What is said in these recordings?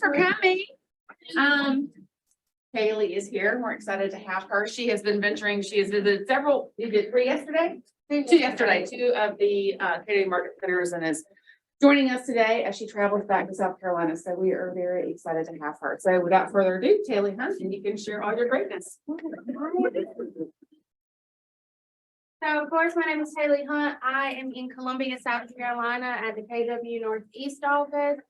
for coming. Taley is here. We're excited to have her. She has been venturing. She has visited several, you did 3 yesterday? Two yesterday, 2 of the Taley Market Centers, and is joining us today as she travels back to South Carolina. So we are very excited to have her. So without further ado, Taley Hunt, and you can share all your greatness. So of course, my name is Taley Hunt. I am in Columbia, South Carolina at the KW Northeast office.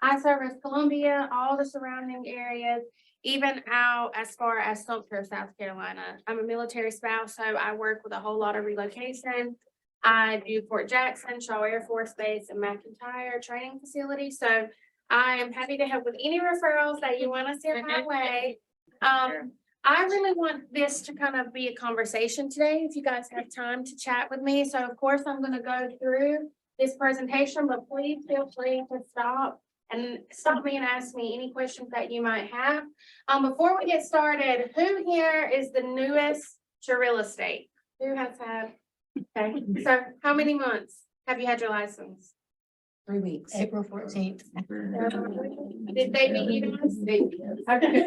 I service Columbia, all the surrounding areas, even out as far as Sumter, South Carolina. I'm a military spouse, so I work with a whole lot of relocation. I do Fort Jackson, Shaw Air Force Base, and McIntyre training facility. So I am happy to help with any referrals that you want to send my way. I really want this to kind of be a conversation today, if you guys have time to chat with me. So of course, I'm going to go through this presentation, but please feel free to stop me and ask me any questions that you might have. Before we get started, who here is the newest to real estate? Who has had? Okay, so how many months have you had your license? 3 weeks. April 14th. Did they meet you guys? Okay.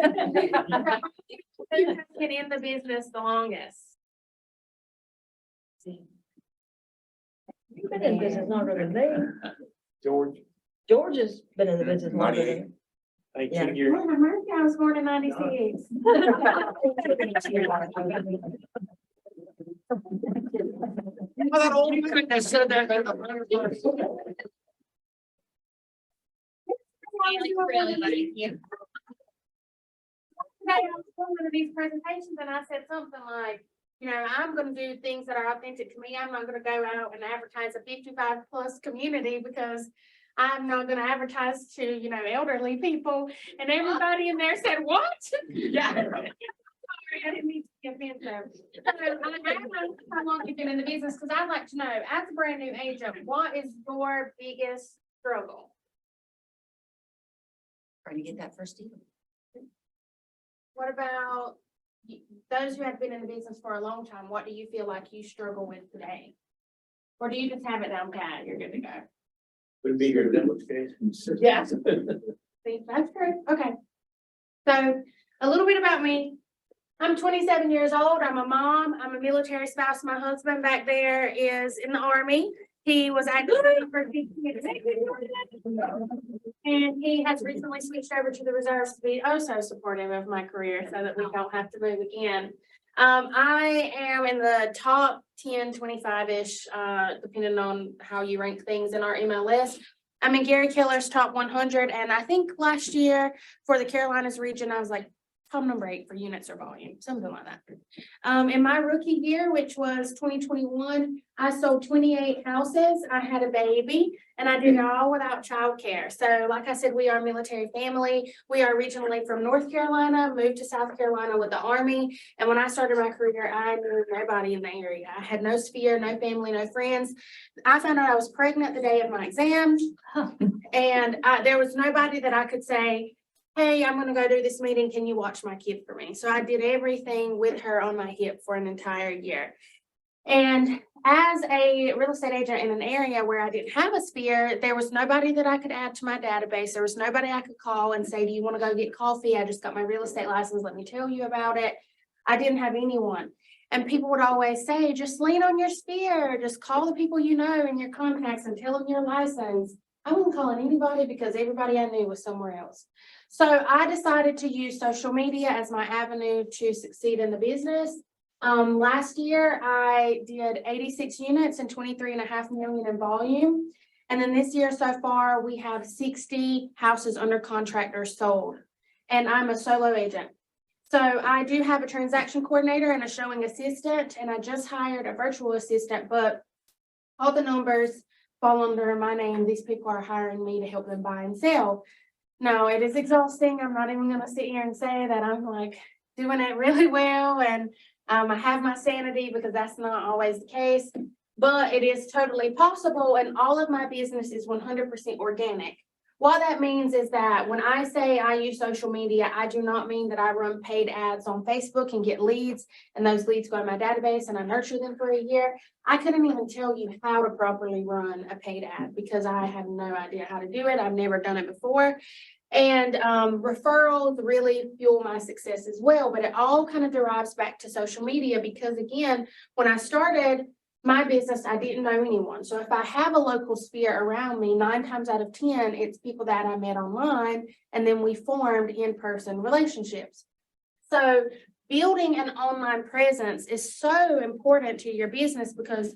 Who has been in the business the longest? You've been in business longer than me. George, George has been in the business longer than. 18 years. Oh, I was born in 96. That old woman that said that. Today I was doing one of these presentations and I said something like, I'm gonna do things that are authentic to me. I'm not gonna go out and advertise a 55+ community because I'm not gonna advertise to, elderly people. And everybody in there said, what? Yeah. Sorry, I didn't mean to be offensive. So I don't know how long you've been in the business, because I'd like to know, as a brand new agent, what is your biggest struggle? Trying to get that first deal. What about those who have been in the business for a long time? What do you feel like you struggle with today? Or do you just have it down pat? You're good to go. Would be your demo case. Yeah. See, that's true. Okay. So a little bit about me. I'm 27 years old. I'm a mom. I'm a military spouse. My husband back there is in the Army. He was active for 15 years. And he has recently switched over to the reserves to be so supportive of my career so that we don't have to move again. I am in the top 10, 25-ish, depending on how you rank things in our email list. I'm in Gary Keller's top 100. And I think last year for the Carolinas region, I was like top number 8 for units or volume, something like that. In my rookie year, which was 2021, I sold 28 houses. I had a baby, and I did it all without childcare. So like I said, we are a military family. We are originally from North Carolina, moved to South Carolina with the Army. And when I started my career, I knew nobody in the area. I had no sphere, no family, no friends. I found out I was pregnant the day of my exam. And there was nobody that I could say, hey, I'm going to go do this meeting. Can you watch my kid for me? So I did everything with her on my hip for an entire year. And as a real estate agent in an area where I didn't have a sphere, there was nobody that I could add to my database. There was nobody I could call and say, do you want to go get coffee? I just got my real estate license. Let me tell you about it. I didn't have anyone. And people would always say, just lean on your sphere. Just call the people you know in your contacts and tell them your license. I wasn't calling anybody because everybody I knew was somewhere else. So I decided to use social media as my avenue to succeed in the business. Last year, I did 86 units and 23.5 million in volume. And then this year so far, we have 60 houses under contract or sold. And I'm a solo agent. So I do have a transaction coordinator and a showing assistant, and I just hired a virtual assistant, but all the numbers fall under my name. These people are hiring me to help them buy and sell. No, it is exhausting. I'm not even going to sit here and say that I'm like doing it really well. And I have my sanity because that's not always the case, but it is totally possible. And all of my business is 100% organic. What that means is that when I say I use social media, I do not mean that I run paid ads on Facebook and get leads, and those leads go in my database and I nurture them for a year. I couldn't even tell you how to properly run a paid ad because I have no idea how to do it. I've never done it before. And referrals really fuel my success as well, but it all kind of derives back to social media because again, when I started my business, I didn't know anyone. So if I have a local sphere around me, 9 times out of 10, it's people that I met online and then we formed in-person relationships. So building an online presence is so important to your business because,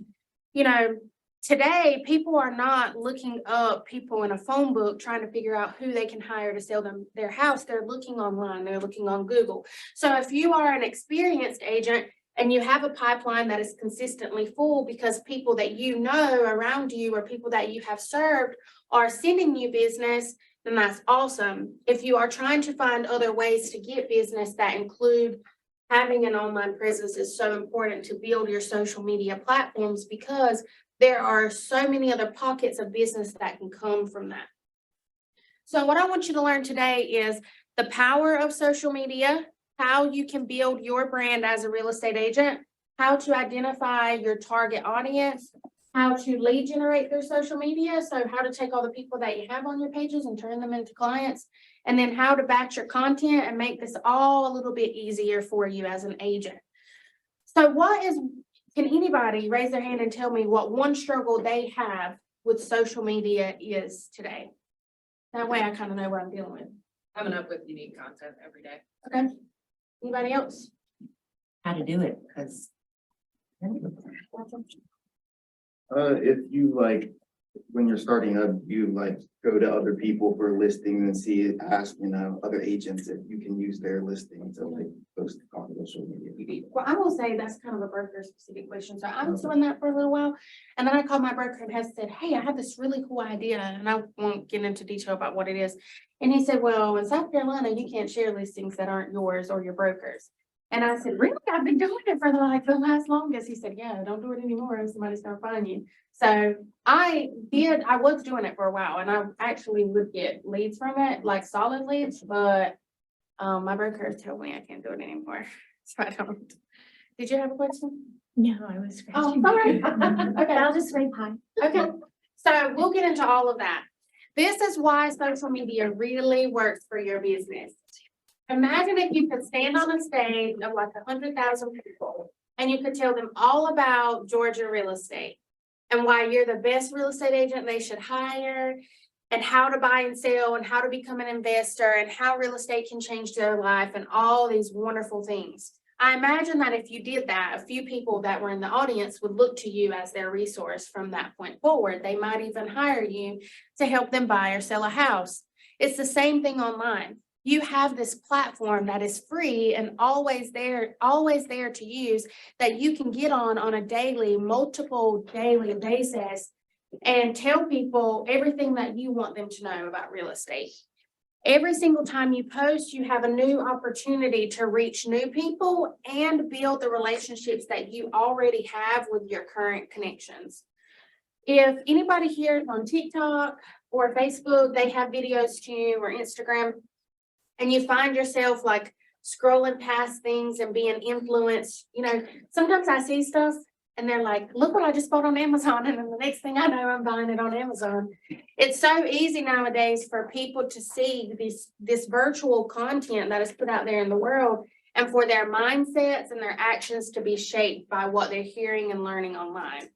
you know, today, people are not looking up people in a phone book trying to figure out who they can hire to sell them their house. They're looking online, they're looking on Google. So if you are an experienced agent and you have a pipeline that is consistently full because people that you know around you or people that you have served are sending you business, then that's awesome. If you are trying to find other ways to get business that include having an online presence is so important to build your social media platforms because there are so many other pockets of business that can come from that. So what I want you to learn today is the power of social media, how you can build your brand as a real estate agent, how to identify your target audience, how to lead generate through social media. So how to take all the people that you have on your pages and turn them into clients, and then how to batch your content and make this all a little bit easier for you as an agent. So can anybody raise their hand and tell me what one struggle they have with social media is today? That way I kind of know what I'm dealing with. Coming up with unique content every day. Okay. Anybody else? How to do it, because If you like, when you're starting up, you like go to other people for listings and ask, other agents if you can use their listing to like post on social media. Well, I will say that's kind of a broker specific question. So I was doing that for a little while. And then I called my broker and had said, hey, I have this really cool idea. And I won't get into detail about what it is. And he said, well, in South Carolina, you can't share listings that aren't yours or your broker's. And I said, really? I've been doing it for the last longest. He said, yeah, don't do it anymore and somebody's gonna find you. So I was doing it for a while and I actually would get leads from it, like solid leads, but my broker told me I can't do it anymore. So I don't. Did you have a question? No, I was. Oh, scratching. sorry. Okay, I'll just wave hi. Okay, so we'll get into all of that. This is why social media really works for your business. Imagine if you could stand on a stage of like 100,000 people and you could tell them all about Georgia real estate and why you're the best real estate agent they should hire and how to buy and sell and how to become an investor and how real estate can change their life and all these wonderful things. I imagine that if you did that, a few people that were in the audience would look to you as their resource from that point forward. They might even hire you to help them buy or sell a house. It's the same thing online. You have this platform that is free and always there to use that you can get on a multiple daily basis and tell people everything that you want them to know about real estate. Every single time you post, you have a new opportunity to reach new people and build the relationships that you already have with your current connections. If anybody here is on TikTok or Facebook, they have videos too, or Instagram, and you find yourself like scrolling past things and being influenced, sometimes I see stuff and they're like, look what I just bought on Amazon. And then the next thing I know, I'm buying it on Amazon. It's so easy nowadays for people to see this virtual content that is put out there in the world and for their mindsets and their actions to be shaped by what they're hearing and learning online.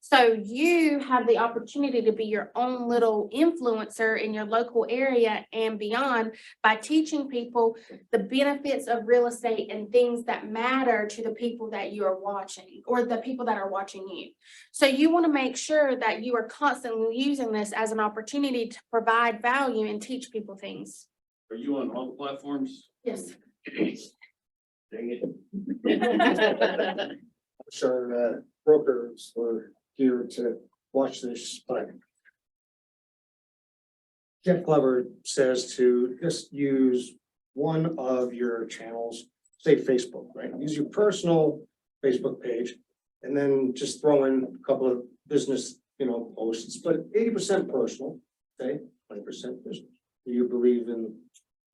So you have the opportunity to be your own little influencer in your local area and beyond by teaching people the benefits of real estate and things that matter to the people that you are watching or the people that are watching you. So you want to make sure that you are constantly using this as an opportunity to provide value and teach people things. Are you on all the platforms? Yes. Dang it. Sure, brokers were here to watch this, but Jeff Glover says to just use one of your channels, say Facebook, right? Use your personal Facebook page and then just throw in a couple of business, posts, but 80% personal, okay, 20% business. Do you believe in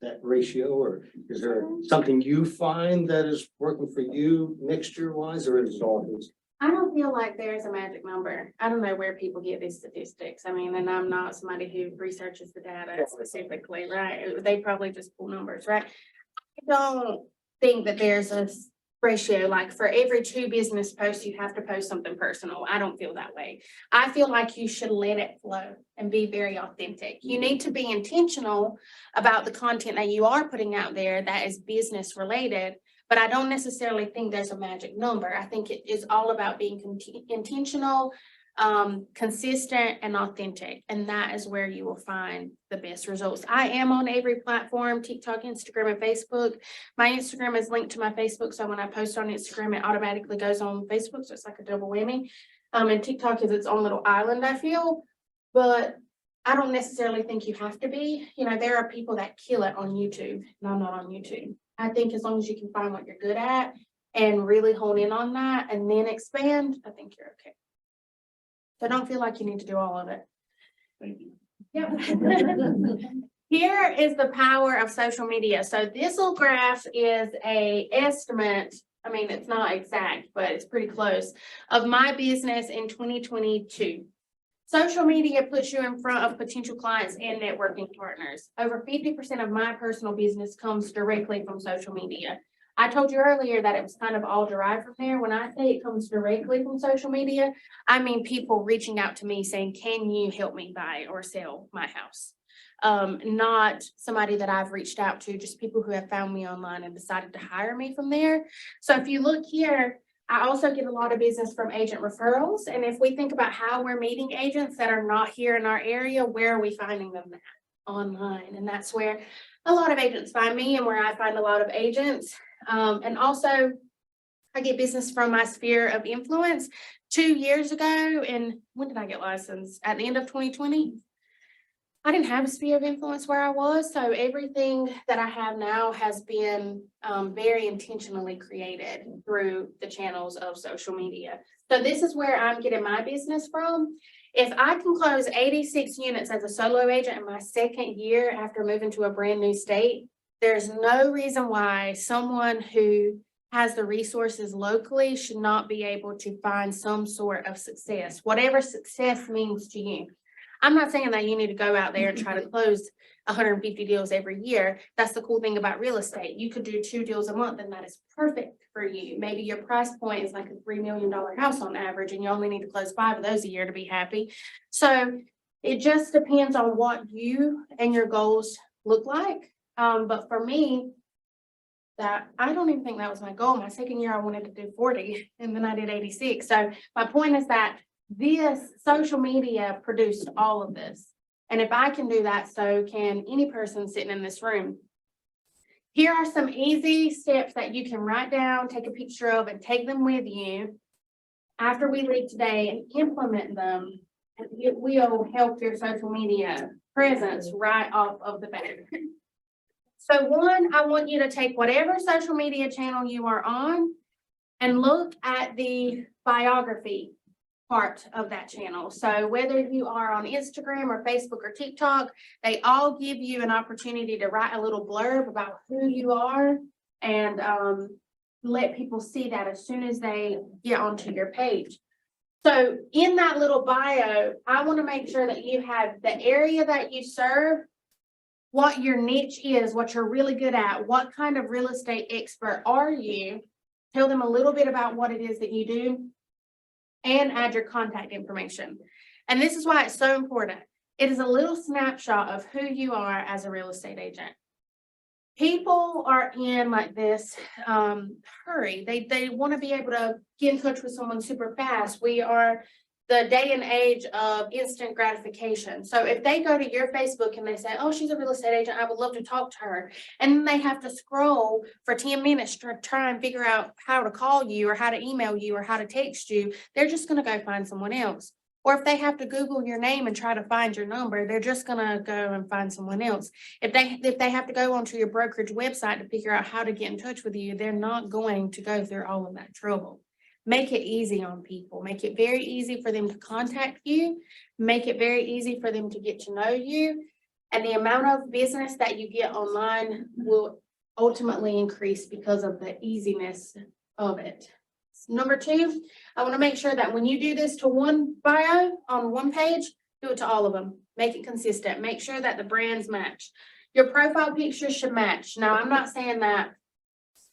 that ratio, or is there something you find that is working for you mixture wise, or is it all his? I don't feel like there's a magic number. I don't know where people get these statistics. I mean, and I'm not somebody who researches the data specifically, right? They probably just pull numbers, right? I don't think that there's a ratio, like for every 2 business posts, you have to post something personal. I don't feel that way. I feel like you should let it flow and be very authentic. You need to be intentional about the content that you are putting out there that is business related. But I don't necessarily think there's a magic number. I think it is all about being intentional, consistent and authentic. And that is where you will find the best results. I am on every platform, TikTok, Instagram, and Facebook. My Instagram is linked to my Facebook. So when I post on Instagram, it automatically goes on Facebook. So it's like a double whammy. And TikTok is its own little island, I feel. But I don't necessarily think you have to be. You know, there are people that kill it on YouTube, and I'm not on YouTube. I think as long as you can find what you're good at and really hone in on that and then expand, I think you're okay. So don't feel like you need to do all of it. Thank you. Yep. Here is the power of social media. So this little graph is a estimate. I mean, it's not exact, but it's pretty close, of my business in 2022. Social media puts you in front of potential clients and networking partners. Over 50% of my personal business comes directly from social media. I told you earlier that it was kind of all derived from there. When I say it comes directly from social media, I mean people reaching out to me saying, can you help me buy or sell my house? Not somebody that I've reached out to, just people who have found me online and decided to hire me from there. So if you look here, I also get a lot of business from agent referrals. And if we think about how we're meeting agents that are not here in our area, where are we finding them at? Online. And that's where a lot of agents find me and where I find a lot of agents. And also I get business from my sphere of influence. 2 years ago, and when did I get licensed? At the end of 2020. I didn't have a sphere of influence where I was, so everything that I have now has been very intentionally created through the channels of social media. So this is where I'm getting my business from. If I can close 86 units as a solo agent in my 2nd year after moving to a brand new state, there's no reason why someone who has the resources locally should not be able to find some sort of success, whatever success means to you. I'm not saying that you need to go out there and try to close 150 deals every year. That's the cool thing about real estate. You could do 2 deals a month and that is perfect for you. Maybe your price point is like a $3 million house on average and you only need to close 5 of those a year to be happy. So it just depends on what you and your goals look like. But for me, that I don't even think that was my goal. My 2nd year, I wanted to do 40 and then I did 86. So my point is that this social media produced all of this. And if I can do that, so can any person sitting in this room. Here are some easy steps that you can write down, take a picture of, and take them with you after we leave today and implement them. And it will help your social media presence right off of the bat. So 1, I want you to take whatever social media channel you are on and look at the biography part of that channel. So whether you are on Instagram or Facebook or TikTok, they all give you an opportunity to write a little blurb about who you are and let people see that as soon as they get onto your page. So in that little bio, I want to make sure that you have the area that you serve, what your niche is, what you're really good at, what kind of real estate expert are you? Tell them a little bit about what it is that you do. And add your contact information. And this is why it's so important. It is a little snapshot of who you are as a real estate agent. People are in like this hurry. They want to be able to get in touch with someone super fast. We are the day and age of instant gratification. So if they go to your Facebook and they say, oh, she's a real estate agent, I would love to talk to her. And then they have to scroll for 10 minutes to try and figure out how to call you or how to email you or how to text you. They're just going to go find someone else. Or if they have to Google your name and try to find your number, they're just going to go and find someone else. If they have to go onto your brokerage website to figure out how to get in touch with you, they're not going to go through all of that trouble. Make it easy on people. Make it very easy for them to contact you. Make it very easy for them to get to know you. And the amount of business that you get online will ultimately increase because of the easiness of it. Number two, I want to make sure that when you do this to one bio on one page, do it to all of them. Make it consistent. Make sure that the brands match. Your profile picture should match. Now, I'm not saying that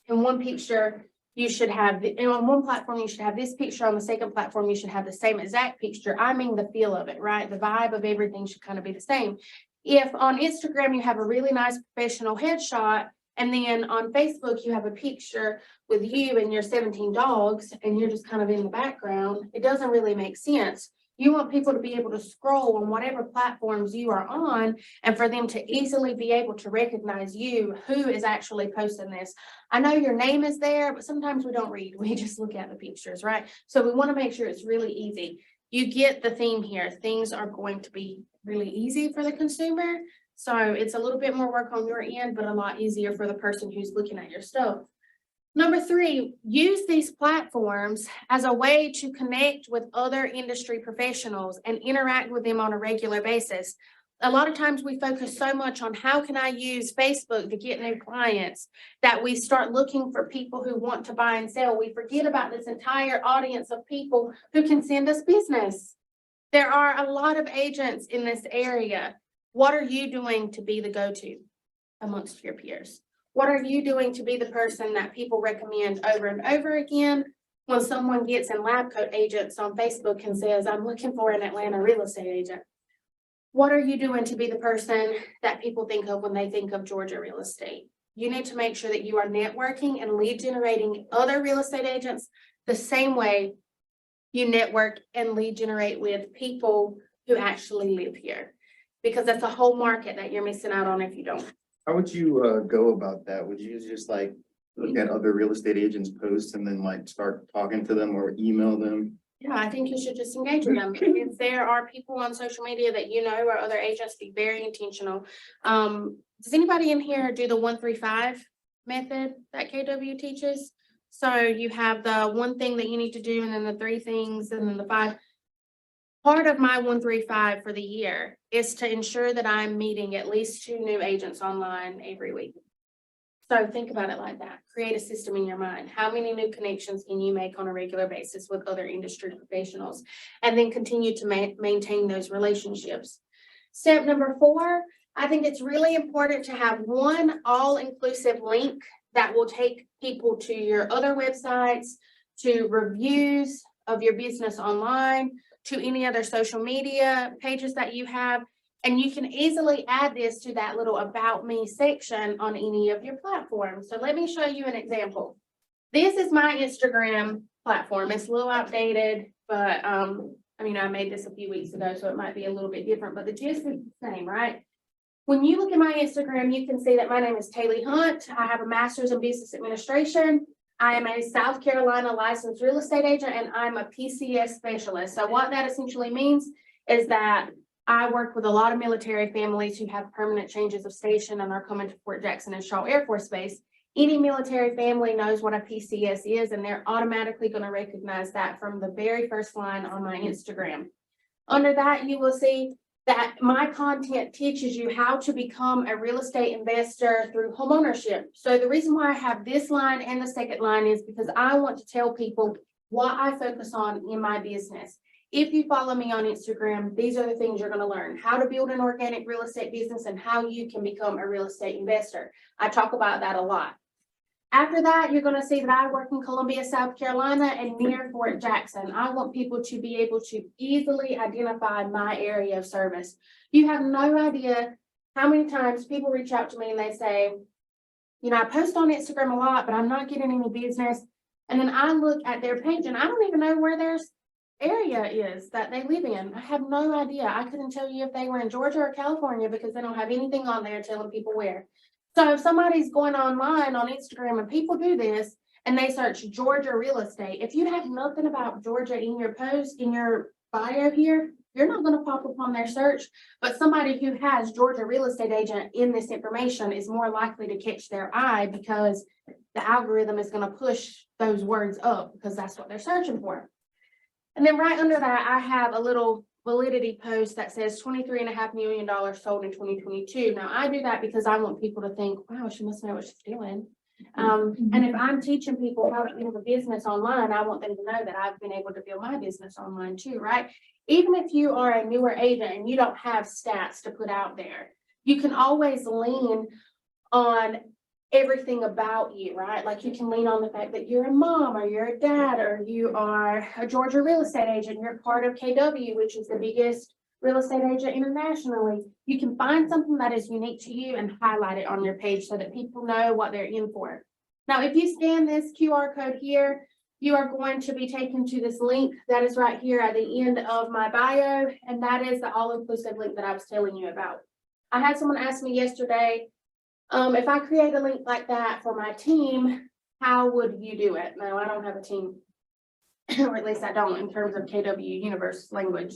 in one picture, you should have, on one platform, you should have this picture. On the second platform, you should have the same exact picture. I mean, the feel of it, right? The vibe of everything should kind of be the same. If on Instagram, you have a really nice professional headshot, and then on Facebook, you have a picture with you and your 17 dogs, and you're just kind of in the background, it doesn't really make sense. You want people to be able to scroll on whatever platforms you are on, and for them to easily be able to recognize you, who is actually posting this. I know your name is there, but sometimes we don't read. We just look at the pictures, right? So we want to make sure it's really easy. You get the theme here. Things are going to be really easy for the consumer. So it's a little bit more work on your end, but a lot easier for the person who's looking at your stuff. Number three, use these platforms as a way to connect with other industry professionals and interact with them on a regular basis. A lot of times we focus so much on how can I use Facebook to get new clients that we start looking for people who want to buy and sell. We forget about this entire audience of people who can send us business. There are a lot of agents in this area. What are you doing to be the go-to amongst your peers? What are you doing to be the person that people recommend over and over again when someone gets in lab coat agents on Facebook and says, I'm looking for an Atlanta real estate agent? What are you doing to be the person that people think of when they think of Georgia real estate? You need to make sure that you are networking and lead generating other real estate agents the same way you network and lead generate with people who actually live here, because that's a whole market that you're missing out on if you don't. How would you go about that? Would you just like look at other real estate agents' posts and then like start talking to them or email them? Yeah, I think you should just engage with them. If there are people on social media that you know or other agents, be very intentional. Does anybody in here do the 1-3-5 method that KW teaches? So you have the one thing that you need to do, and then the 3 things, and then the 5. Part of my 1-3-5 for the year is to ensure that I'm meeting at least 2 new agents online every week. So think about it like that. Create a system in your mind. How many new connections can you make on a regular basis with other industry professionals? And then continue to maintain those relationships. Step number 4, I think it's really important to have one all-inclusive link that will take people to your other websites, to reviews of your business online, to any other social media pages that you have. And you can easily add this to that little about me section on any of your platforms. So let me show you an example. This is my Instagram platform. It's a little outdated, but I made this a few weeks ago, so it might be a little bit different, but the gist is the same, right? When you look at my Instagram, you can see that my name is Taley Hunt. I have a master's in business administration. I am a South Carolina licensed real estate agent, and I'm a PCS specialist. So what that essentially means is that I work with a lot of military families who have permanent changes of station and are coming to Fort Jackson and Shaw Air Force Base. Any military family knows what a PCS is, and they're automatically going to recognize that from the very first line on my Instagram. Under that, you will see that my content teaches you how to become a real estate investor through homeownership. So the reason why I have this line and the second line is because I want to tell people what I focus on in my business. If you follow me on Instagram, these are the things you're going to learn: how to build an organic real estate business and how you can become a real estate investor. I talk about that a lot. After that, you're going to see that I work in Columbia, South Carolina, and near Fort Jackson. I want people to be able to easily identify my area of service. You have no idea how many times people reach out to me and they say, I post on Instagram a lot, but I'm not getting any business. And then I look at their page and I don't even know where their area is that they live in. I have no idea. I couldn't tell you if they were in Georgia or California because they don't have anything on there telling people where. So if somebody's going online on Instagram, and people do this, and they search Georgia real estate, if you have nothing about Georgia in your post, in your bio here, you're not going to pop up on their search. But somebody who has Georgia real estate agent in this information is more likely to catch their eye because the algorithm is going to push those words up because that's what they're searching for. And then right under that, I have a little validity post that says $23.5 million sold in 2022. Now I do that because I want people to think, wow, she must know what she's doing. And if I'm teaching people how to build a business online, I want them to know that I've been able to build my business online too, right? Even if you are a newer agent and you don't have stats to put out there, you can always lean on everything about you, right? Like you can lean on the fact that you're a mom or you're a dad or you are a Georgia real estate agent, you're part of KW, which is the biggest real estate agent internationally. You can find something that is unique to you and highlight it on your page so that people know what they're in for. Now, if you scan this QR code here, you are going to be taken to this link that is right here at the end of my bio, and that is the all-inclusive link that I was telling you about. I had someone ask me yesterday, if I create a link like that for my team, how would you do it? No, I don't have a team, or at least I don't in terms of KW Universe language.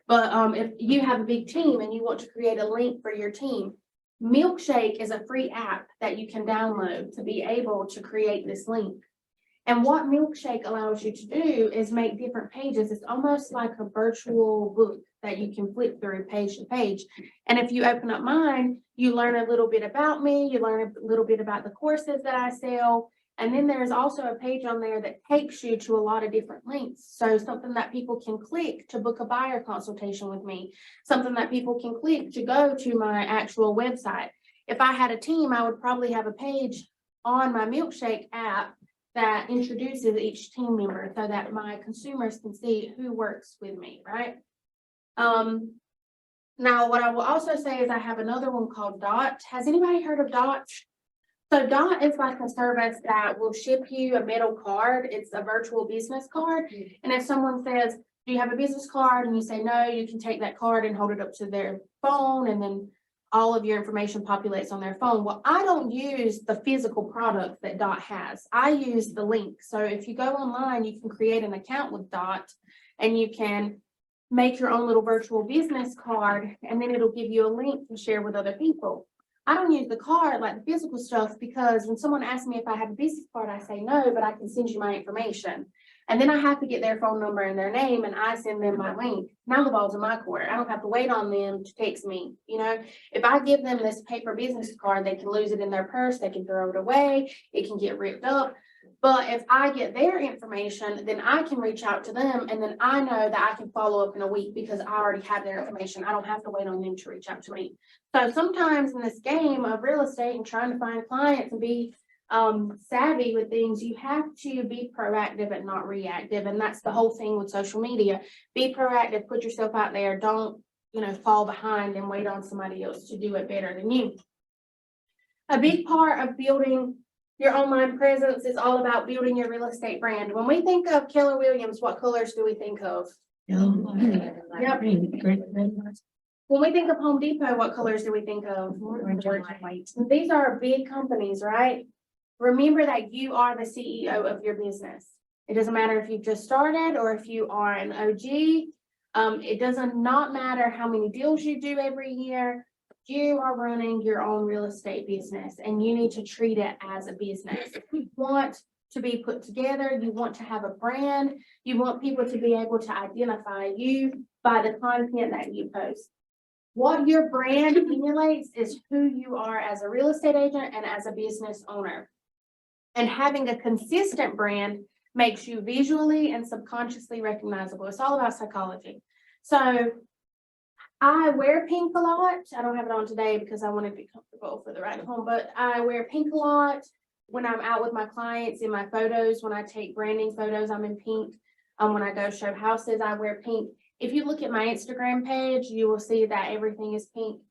But if you have a big team and you want to create a link for your team, Milkshake is a free app that you can download to be able to create this link. And what Milkshake allows you to do is make different pages. It's almost like a virtual book that you can flip through page to page. And if you open up mine, you learn a little bit about me, you learn a little bit about the courses that I sell. And then there's also a page on there that takes you to a lot of different links. So something that people can click to book a buyer consultation with me, something that people can click to go to my actual website. If I had a team, I would probably have a page on my Milkshake app that introduces each team member so that my consumers can see who works with me, right? Now what I will also say is I have another one called Dot. Has anybody heard of Dot? So Dot is like a service that will ship you a metal card. It's a virtual business card. And if someone says, do you have a business card? And you say no, you can take that card and hold it up to their phone and then all of your information populates on their phone. Well, I don't use the physical product that Dot has. I use the link. So if you go online, you can create an account with Dot and you can make your own little virtual business card, and then it'll give you a link to share with other people. I don't use the card like the physical stuff because when someone asks me if I have a business card, I say no, but I can send you my information. And then I have to get their phone number and their name and I send them my link. Now the ball's in my court. I don't have to wait on them to text me. You know, if I give them this paper business card, they can lose it in their purse. They can throw it away. It can get ripped up. But if I get their information, then I can reach out to them and then I know that I can follow up in a week because I already have their information. I don't have to wait on them to reach out to me. So sometimes in this game of real estate and trying to find clients and be savvy with things, you have to be proactive and not reactive. And that's the whole thing with social media. Be proactive, put yourself out there. Don't, fall behind and wait on somebody else to do it better than you. A big part of building your online presence is all about building your real estate brand. When we think of Keller Williams, what colors do we think of? Yep. When we think of Home Depot, what colors do we think of? Orange and white. These are big companies, right? Remember that you are the CEO of your business. It doesn't matter if you've just started or if you are an OG. It doesn't not matter how many deals you do every year. You are running your own real estate business and you need to treat it as a business. You want to be put together. You want to have a brand. You want people to be able to identify you by the content that you post. What your brand emulates is who you are as a real estate agent and as a business owner. And having a consistent brand makes you visually and subconsciously recognizable. It's all about psychology. So I wear pink a lot. I don't have it on today because I want to be comfortable for the ride home, but I wear pink a lot when I'm out with my clients in my photos. When I take branding photos, I'm in pink. When I go show houses, I wear pink. If you look at my Instagram page, you will see that everything is pink.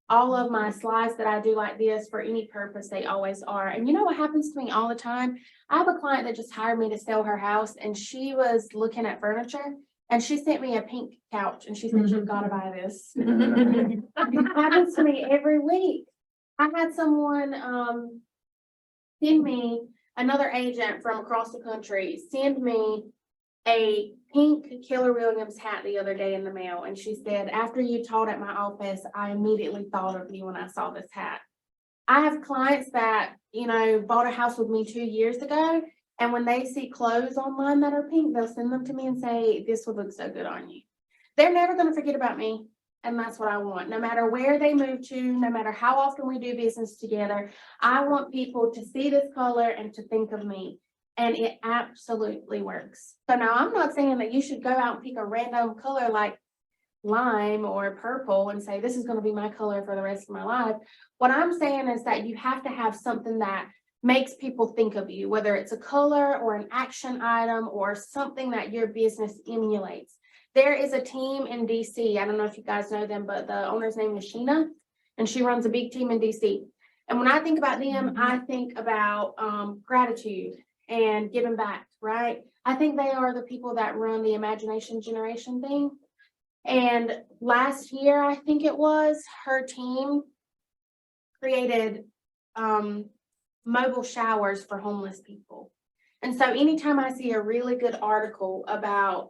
All of my slides that I do like this for any purpose, they always are. And you know what happens to me all the time? I have a client that just hired me to sell her house and she was looking at furniture and she sent me a pink couch and she said, you've got to buy this. It happens to me every week. I had someone send me, another agent from across the country, send me a pink Keller Williams hat the other day in the mail. And she said, after you taught at my office, I immediately thought of you when I saw this hat. I have clients that, bought a house with me 2 years ago. And when they see clothes online that are pink, they'll send them to me and say, this would look so good on you. They're never going to forget about me. And that's what I want. No matter where they move to, no matter how often we do business together, I want people to see this color and to think of me. And it absolutely works. So now I'm not saying that you should go out and pick a random color like lime or purple and say, this is going to be my color for the rest of my life. What I'm saying is that you have to have something that makes people think of you, whether it's a color or an action item or something that your business emulates. There is a team in DC. I don't know if you guys know them, but the owner's name is Sheena, and she runs a big team in DC. And when I think about them, I think about gratitude and giving back, right? I think they are the people that run the imagination generation thing. And last year, I think it was, her team created mobile showers for homeless people. And so anytime I see a really good article about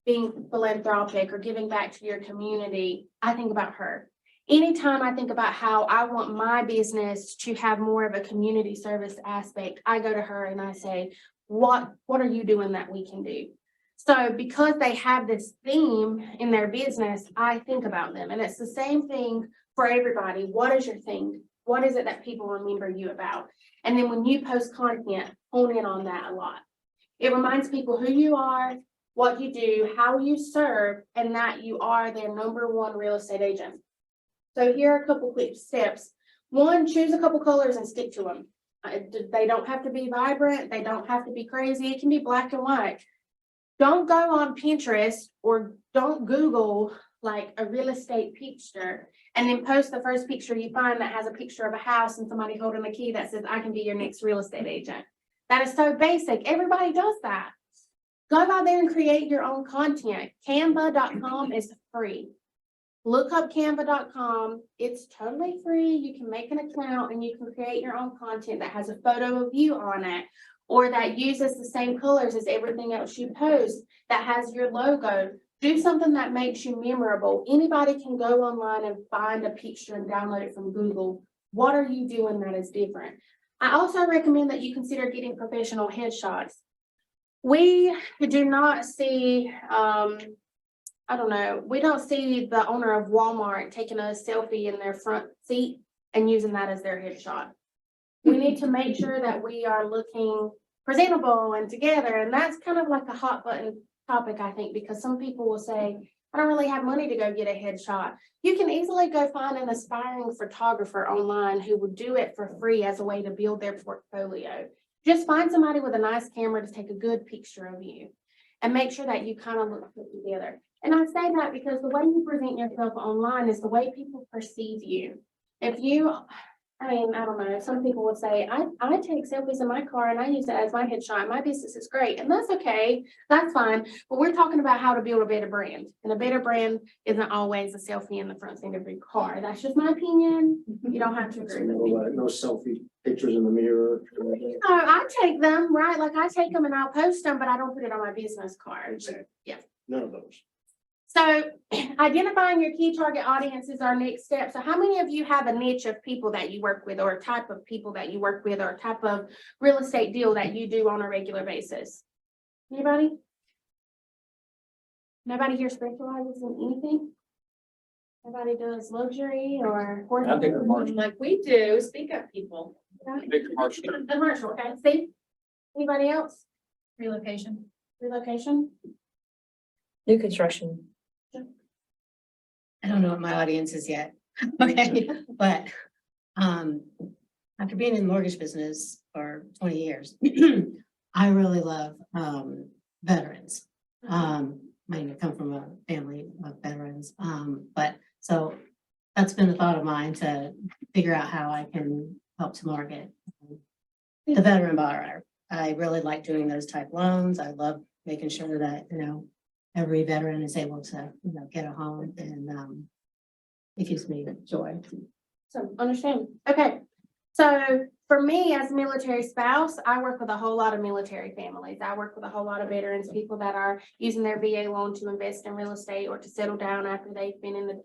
being philanthropic or giving back to your community, I think about her. Anytime I think about how I want my business to have more of a community service aspect, I go to her and I say, what are you doing that we can do? So because they have this theme in their business, I think about them. And it's the same thing for everybody. What is your thing? What is it that people remember you about? And then when you post content, hone in on that a lot. It reminds people who you are, what you do, how you serve, and that you are their #1 real estate agent. So here are a couple quick steps. One, choose a couple colors and stick to them. They don't have to be vibrant. They don't have to be crazy. It can be black and white. Don't go on Pinterest or don't Google like a real estate picture and then post the first picture you find that has a picture of a house and somebody holding a key that says, I can be your next real estate agent. That is so basic. Everybody does that. Go out there and create your own content. Canva.com is free. Look up canva.com. It's totally free. You can make an account and you can create your own content that has a photo of you on it, or that uses the same colors as everything else you post, that has your logo. Do something that makes you memorable. Anybody can go online and find a picture and download it from Google. What are you doing that is different? I also recommend that you consider getting professional headshots. We do not see, we don't see the owner of Walmart taking a selfie in their front seat and using that as their headshot. We need to make sure that we are looking presentable and together. And that's kind of like a hot button topic, I think, because some people will say, I don't really have money to go get a headshot. You can easily go find an aspiring photographer online who would do it for free as a way to build their portfolio. Just find somebody with a nice camera to take a good picture of you and make sure that you kind of look put together. And I say that because the way you present yourself online is the way people perceive you. If you, I don't know, some people will say, I take selfies in my car and I use it as my headshot. My business is great. And that's okay. That's fine. But we're talking about how to build a better brand. And a better brand isn't always a selfie in the front seat of your car. That's just my opinion. You don't have to agree with me. No selfie pictures in the mirror. No, I take them, right? Like I take them and I'll post them, but I don't put it on my business card. Yeah. None of those. So identifying your key target audience is our next step. So how many of you have a niche of people that you work with, or a type of people that you work with, or a type of real estate deal that you do on a regular basis? Anybody? Nobody here specializes in anything? Nobody does luxury or I think the market. Like we do, speak up, people. Big commercial. Commercial, okay, Steve? Anybody else? Relocation. Relocation? New construction. I don't know what my audience is yet. Okay, but after being in the mortgage business for 20 years, I really love veterans. I come from a family of veterans, but so that's been a thought of mine to figure out how I can help to market the veteran buyer. I really like doing those type loans. I love making sure that, every veteran is able to, get a home, and it gives me joy. So understand. Okay. So for me as a military spouse, I work with a whole lot of military families. I work with a whole lot of veterans, people that are using their VA loan to invest in real estate or to settle down after they've been in the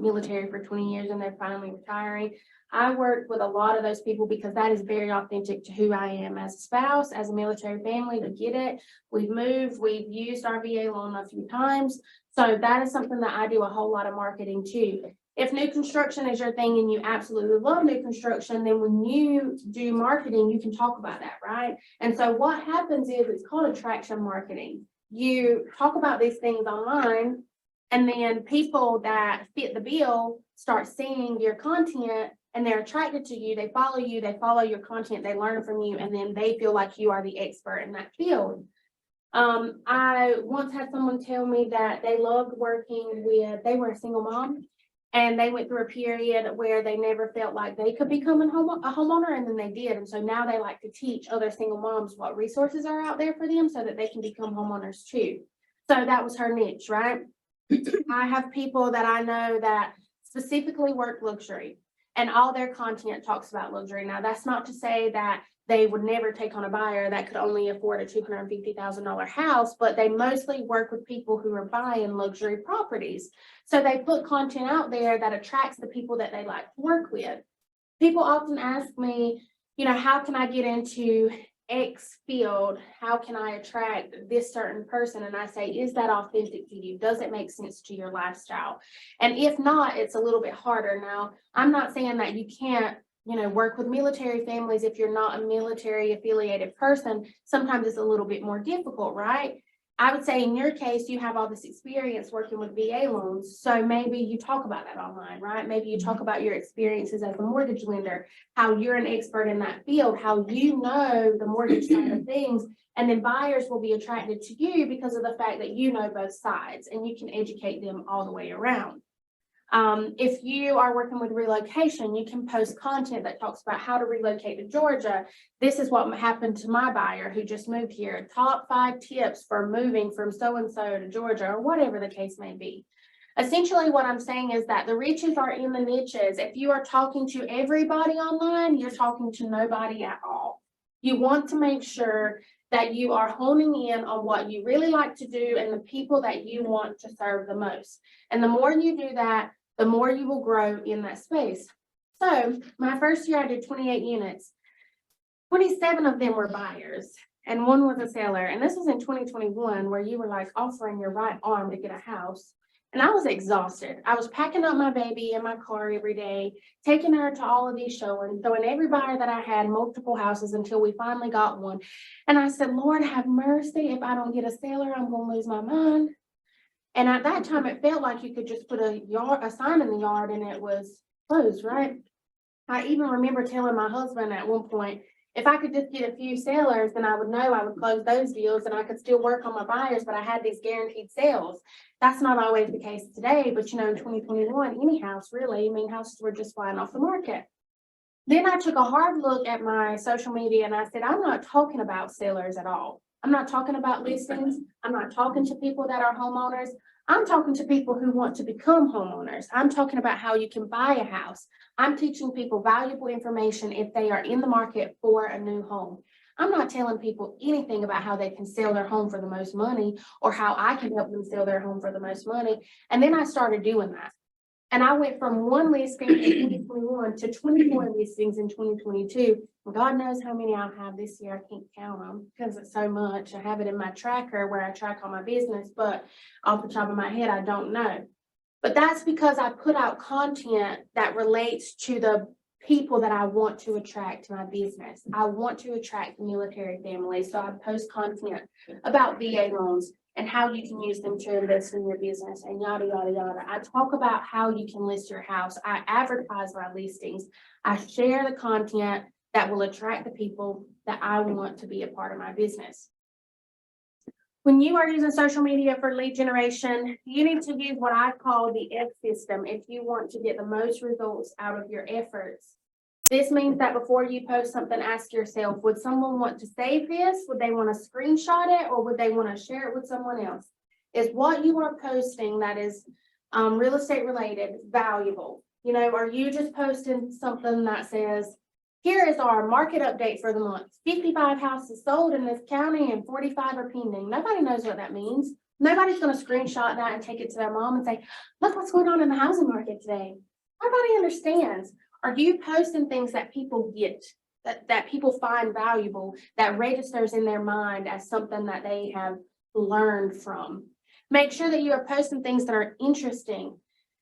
military for 20 years and they're finally retiring. I work with a lot of those people because that is very authentic to who I am as a spouse, as a military family. We get it. We've moved. We've used our VA loan a few times. So that is something that I do a whole lot of marketing too. If new construction is your thing and you absolutely love new construction, then when you do marketing, you can talk about that, right? And so what happens is it's called attraction marketing. You talk about these things online, and then people that fit the bill start seeing your content and they're attracted to you, they follow your content, they learn from you, and then they feel like you are the expert in that field. I once had someone tell me that they loved working with, they were a single mom, and they went through a period where they never felt like they could become a homeowner, and then they did. And so now they like to teach other single moms what resources are out there for them so that they can become homeowners too. So that was her niche, right? I have people that I know that specifically work luxury, and all their content talks about luxury. Now, that's not to say that they would never take on a buyer that could only afford a $250,000 house, but they mostly work with people who are buying luxury properties. So they put content out there that attracts the people that they like to work with. People often ask me, you know, how can I get into X field? How can I attract this certain person? And I say, is that authentic to you? Does it make sense to your lifestyle? And if not, it's a little bit harder. Now, I'm not saying that you can't, you know, work with military families if you're not a military affiliated person. Sometimes it's a little bit more difficult, right? I would say in your case, you have all this experience working with VA loans. So maybe you talk about that online, right? Maybe you talk about your experiences as a mortgage lender, how you're an expert in that field, how you know the mortgage side of things. And then buyers will be attracted to you because of the fact that you know both sides and you can educate them all the way around. If you are working with relocation, you can post content that talks about how to relocate to Georgia. This is what happened to my buyer who just moved here. Top 5 tips for moving from so-and-so to Georgia, or whatever the case may be. Essentially, what I'm saying is that the riches are in the niches. If you are talking to everybody online, you're talking to nobody at all. You want to make sure that you are honing in on what you really like to do and the people that you want to serve the most. And the more you do that, the more you will grow in that space. So my first year I did 28 units. 27 of them were buyers and 1 was a seller. And this was in 2021 where you were like offering your right arm to get a house. And I was exhausted. I was packing up my baby in my car every day, taking her to all of these showings, showing every buyer that I had multiple houses until we finally got one. And I said, Lord, have mercy. If I don't get a seller, I'm going to lose my mind. And at that time, it felt like you could just put a sign in the yard and it was closed, right? I even remember telling my husband at one point, if I could just get a few sellers, then I would know I would close those deals and I could still work on my buyers, but I had these guaranteed sales. That's not always the case today, but you know, in 2021, any house really, I mean, houses were just flying off the market. Then I took a hard look at my social media and I said, I'm not talking about sellers at all. I'm not talking about listings. I'm not talking to people that are homeowners. I'm talking to people who want to become homeowners. I'm talking about how you can buy a house. I'm teaching people valuable information if they are in the market for a new home. I'm not telling people anything about how they can sell their home for the most money or how I can help them sell their home for the most money. And then I started doing that. And I went from 1 listing in 2021 to 24 listings in 2022. God knows how many I'll have this year. I can't count them because it's so much. I have it in my tracker where I track all my business, but off the top of my head, I don't know. But that's because I put out content that relates to the people that I want to attract to my business. I want to attract military families. So I post content about VA loans and how you can use them to invest in your business and yada, yada, yada. I talk about how you can list your house. I advertise my listings. I share the content that will attract the people that I want to be a part of my business. When you are using social media for lead generation, you need to use what I call the F system if you want to get the most results out of your efforts. This means that before you post something, ask yourself, would someone want to save this? Would they want to screenshot it? Or would they want to share it with someone else? Is what you are posting that is real estate related valuable? You know, are you just posting something that says, here is our market update for the month. 55 houses sold in this county and 45 are pending. Nobody knows what that means. Nobody's going to screenshot that and take it to their mom and say, look what's going on in the housing market today. Nobody understands. Are you posting things that people get, that people find valuable, that registers in their mind as something that they have learned from? Make sure that you are posting things that are interesting.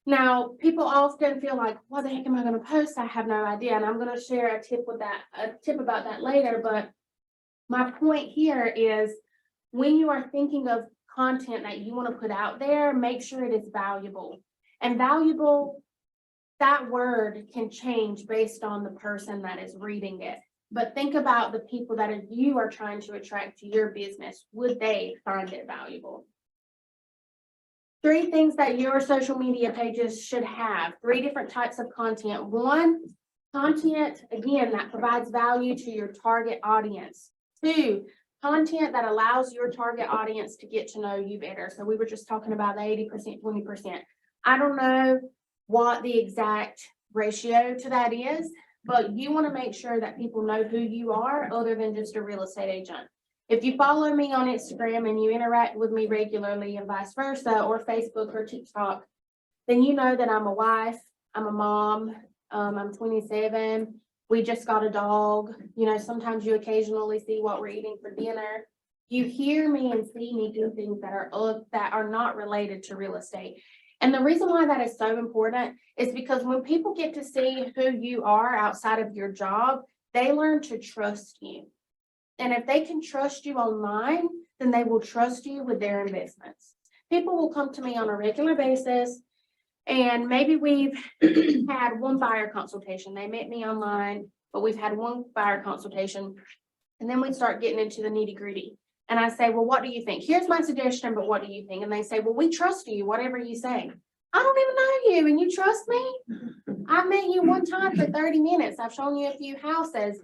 Now, people often feel like, what the heck am I gonna post? I have no idea, and I'm gonna share a tip about that later, but my point here is when you are thinking of content that you want to put out there, make sure it is valuable. And valuable, that word can change based on the person that is reading it. But think about the people that you are trying to attract to your business. Would they find it valuable? 3 things that your social media pages should have. 3 different types of content. 1, content, again, that provides value to your target audience. 2, content that allows your target audience to get to know you better. So we were just talking about the 80%, 20%. I don't know what the exact ratio to that is, but you want to make sure that people know who you are other than just a real estate agent. If you follow me on Instagram and you interact with me regularly and vice versa, or Facebook or TikTok, then you know that I'm a wife, I'm a mom, I'm 27. We just got a dog. You know, sometimes you occasionally see what we're eating for dinner. You hear me and see me do things that are not related to real estate. And the reason why that is so important is because when people get to see who you are outside of your job, they learn to trust you. And if they can trust you online, then they will trust you with their investments. People will come to me on a regular basis, and maybe we've had one buyer consultation. They met me online, but we've had one buyer consultation. And then we start getting into the nitty gritty. And I say, well, what do you think? Here's my suggestion, but what do you think? And they say, well, we trust you, whatever you say. I don't even know you and you trust me? I met you one time for 30 minutes. I've shown you a few houses,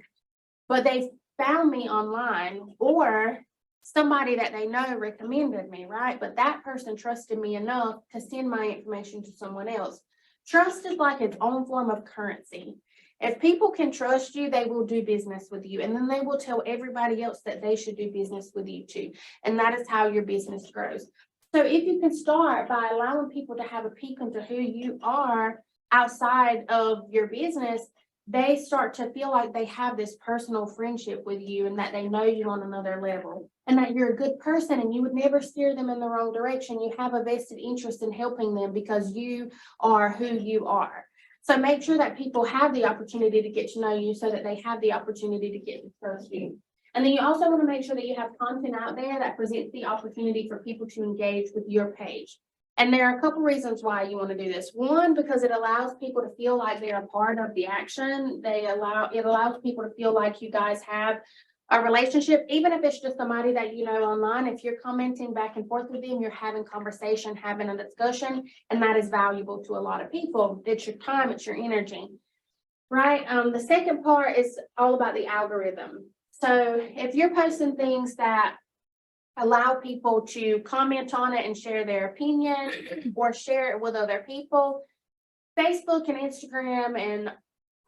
but they found me online, or somebody that they know recommended me, right? But that person trusted me enough to send my information to someone else. Trust is like its own form of currency. If people can trust you, they will do business with you. And then they will tell everybody else that they should do business with you too. And that is how your business grows. So if you can start by allowing people to have a peek into who you are outside of your business, they start to feel like they have this personal friendship with you and that they know you on another level and that you're a good person and you would never steer them in the wrong direction. You have a vested interest in helping them because you are who you are. So make sure that people have the opportunity to get to know you so that they have the opportunity to get to trust you. And then you also want to make sure that you have content out there that presents the opportunity for people to engage with your page. And there are a couple reasons why you want to do this. One, because it allows people to feel like they're a part of the action. It allows people to feel like you guys have a relationship, even if it's just somebody that you know online. If you're commenting back and forth with them, you're having conversation, having a discussion, and that is valuable to a lot of people. It's your time, it's your energy, right? The second part is all about the algorithm. So if you're posting things that allow people to comment on it and share their opinion or share it with other people, Facebook and Instagram and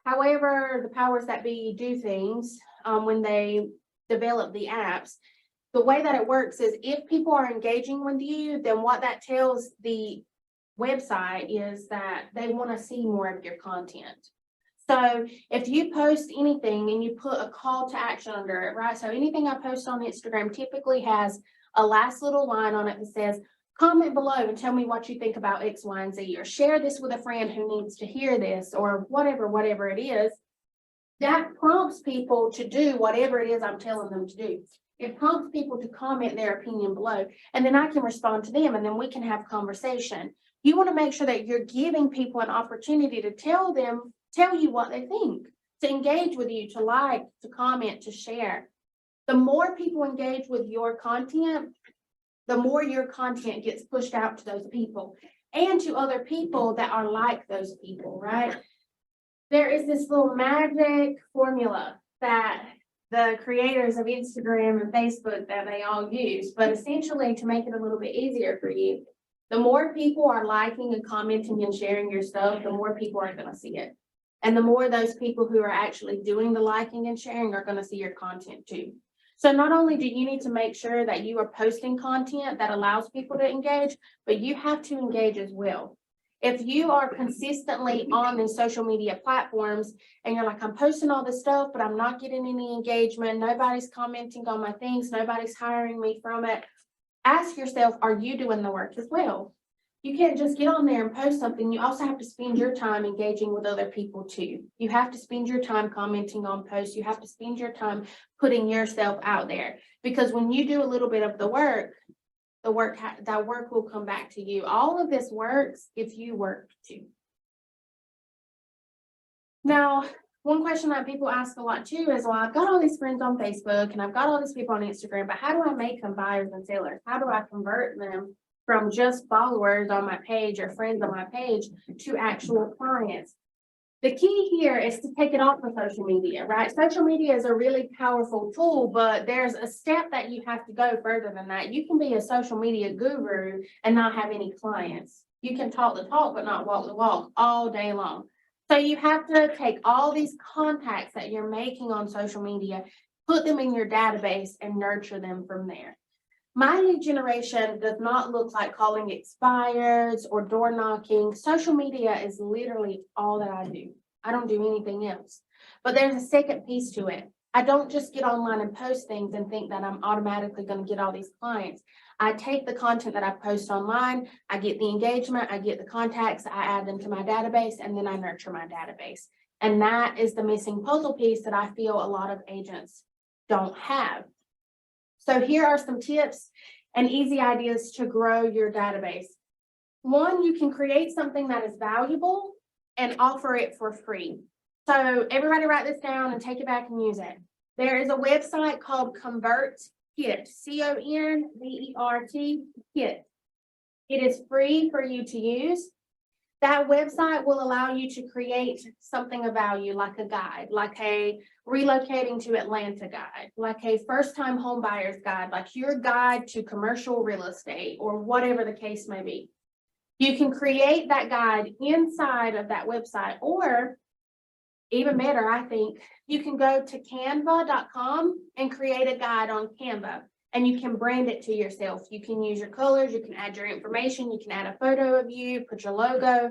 however the powers that be do things, when they develop the apps, the way that it works is if people are engaging with you, then what that tells the website is that they want to see more of your content. So if you post anything and you put a call to action under it, right? So anything I post on Instagram typically has a last little line on it that says, comment below and tell me what you think about X, Y, and Z, or share this with a friend who needs to hear this, or whatever it is. That prompts people to do whatever it is I'm telling them to do. It prompts people to comment their opinion below, and then I can respond to them, and then we can have conversation. You want to make sure that you're giving people an opportunity to tell you what they think, to engage with you, to like, to comment, to share. The more people engage with your content, the more your content gets pushed out to those people and to other people that are like those people, right? There is this little magic formula that the creators of Instagram and Facebook that they all use, but essentially to make it a little bit easier for you, the more people are liking and commenting and sharing your stuff, the more people are going to see it. And the more those people who are actually doing the liking and sharing are going to see your content too. So not only do you need to make sure that you are posting content that allows people to engage, but you have to engage as well. If you are consistently on the social media platforms and you're like, I'm posting all this stuff, but I'm not getting any engagement, nobody's commenting on my things, nobody's hiring me from it, ask yourself, are you doing the work as well? You can't just get on there and post something. You also have to spend your time engaging with other people too. You have to spend your time commenting on posts. You have to spend your time putting yourself out there. Because when you do a little bit of the work, that work will come back to you. All of this works if you work too. Now, one question that people ask a lot too is, well, I've got all these friends on Facebook and I've got all these people on Instagram, but how do I make them buyers and sellers? How do I convert them from just followers on my page or friends on my page to actual clients? The key here is to take it off of social media, right? Social media is a really powerful tool, but there's a step that you have to go further than that. You can be a social media guru and not have any clients. You can talk the talk, but not walk the walk all day long. So you have to take all these contacts that you're making on social media, put them in your database and nurture them from there. My lead generation does not look like calling expireds or door knocking. Social media is literally all that I do. I don't do anything else. But there's a second piece to it. I don't just get online and post things and think that I'm automatically going to get all these clients. I take the content that I post online, I get the engagement, I get the contacts, I add them to my database, and then I nurture my database. And that is the missing puzzle piece that I feel a lot of agents don't have. So here are some tips and easy ideas to grow your database. One, you can create something that is valuable and offer it for free. So everybody write this down and take it back and use it. There is a website called ConvertKit, ConvertKit. It is free for you to use. That website will allow you to create something of value, like a guide, like a relocating to Atlanta guide, like a first-time home buyers guide, like your guide to commercial real estate, or whatever the case may be. You can create that guide inside of that website, or even better, I think, you can go to canva.com and create a guide on Canva. And you can brand it to yourself. You can use your colors, you can add your information, you can add a photo of you, put your logo,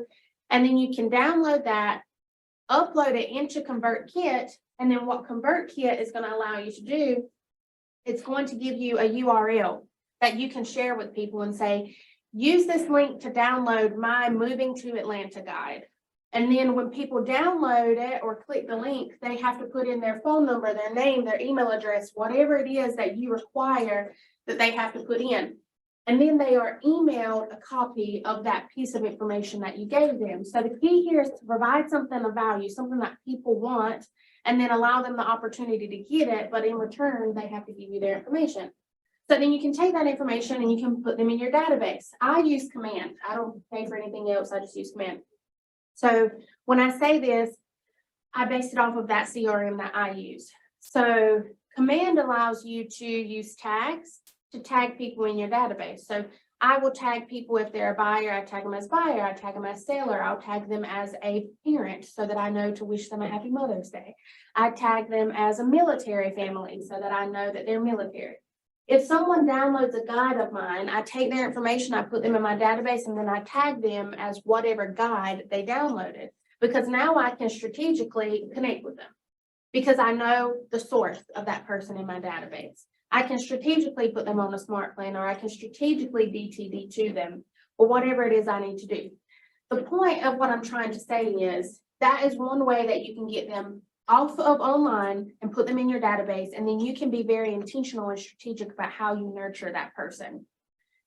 and then you can download that, upload it into ConvertKit, and then what ConvertKit is going to allow you to do, it's going to give you a URL that you can share with people and say, use this link to download my Moving to Atlanta guide. And then when people download it or click the link, they have to put in their phone number, their name, their email address, whatever it is that you require that they have to put in. And then they are emailed a copy of that piece of information that you gave them. So the key here is to provide something of value, something that people want, and then allow them the opportunity to get it. But in return, they have to give you their information. So then you can take that information and you can put them in your database. I use Command. I don't pay for anything else. I just use Command. So when I say this, I base it off of that CRM that I use. So Command allows you to use tags to tag people in your database. So I will tag people if they're a buyer, I tag them as buyer, I tag them as seller, I'll tag them as a parent so that I know to wish them a happy Mother's Day. I tag them as a military family so that I know that they're military. If someone downloads a guide of mine, I take their information, I put them in my database, and then I tag them as whatever guide they downloaded, because now I can strategically connect with them because I know the source of that person in my database. I can strategically put them on a smart plan, or I can strategically DTD to them, or whatever it is I need to do. The point of what I'm trying to say is that is one way that you can get them off of online and put them in your database, and then you can be very intentional and strategic about how you nurture that person.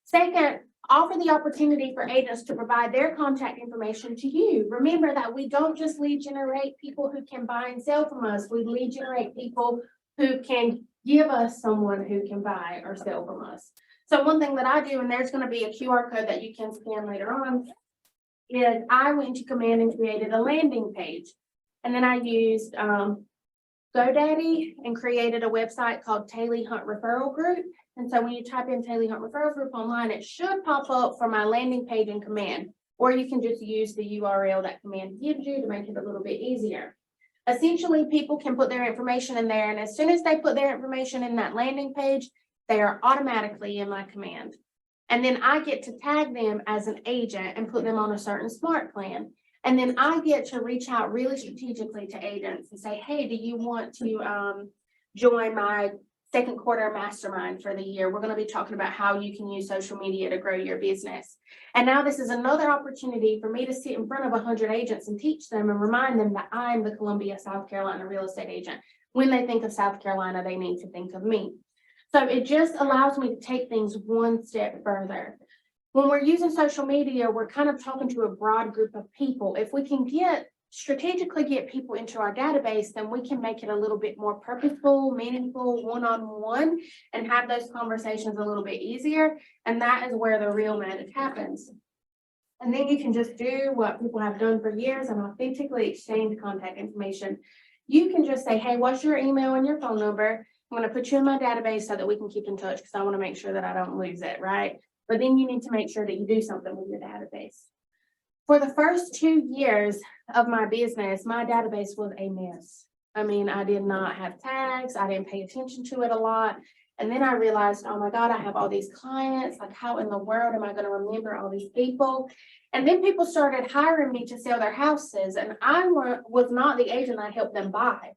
Second, offer the opportunity for agents to provide their contact information to you. Remember that we don't just lead generate people who can buy and sell from us. We lead generate people who can give us someone who can buy or sell from us. So one thing that I do, and there's going to be a QR code that you can scan later on, is I went to Command and created a landing page. And then I used GoDaddy and created a website called Taley Hunt Referral Group. And so when you type in Taley Hunt Referral Group online, it should pop up for my landing page in Command, or you can just use the URL that Command gives you to make it a little bit easier. Essentially, people can put their information in there, and as soon as they put their information in that landing page, they are automatically in my Command. And then I get to tag them as an agent and put them on a certain smart plan. And then I get to reach out really strategically to agents and say, hey, do you want to join my second quarter mastermind for the year. We're gonna be talking about how you can use social media to grow your business. And now this is another opportunity for me to sit in front of 100 agents and teach them and remind them that I'm the Columbia, South Carolina real estate agent. When they think of South Carolina, they need to think of me. So it just allows me to take things one step further. When we're using social media, we're kind of talking to a broad group of people. If we can strategically get people into our database, then we can make it a little bit more purposeful, meaningful, one-on-one, and have those conversations a little bit easier. And that is where the real magic happens. And then you can just do what people have done for years and authentically exchange contact information. You can just say, hey, what's your email and your phone number? I'm going to put you in my database so that we can keep in touch because I want to make sure that I don't lose it, right? But then you need to make sure that you do something with your database. For the first 2 years of my business, my database was a mess. I mean, I did not have tags. I didn't pay attention to it a lot. And then I realized, oh my God, I have all these clients. Like, how in the world am I going to remember all these people? And then people started hiring me to sell their houses. And I was not the agent that helped them buy.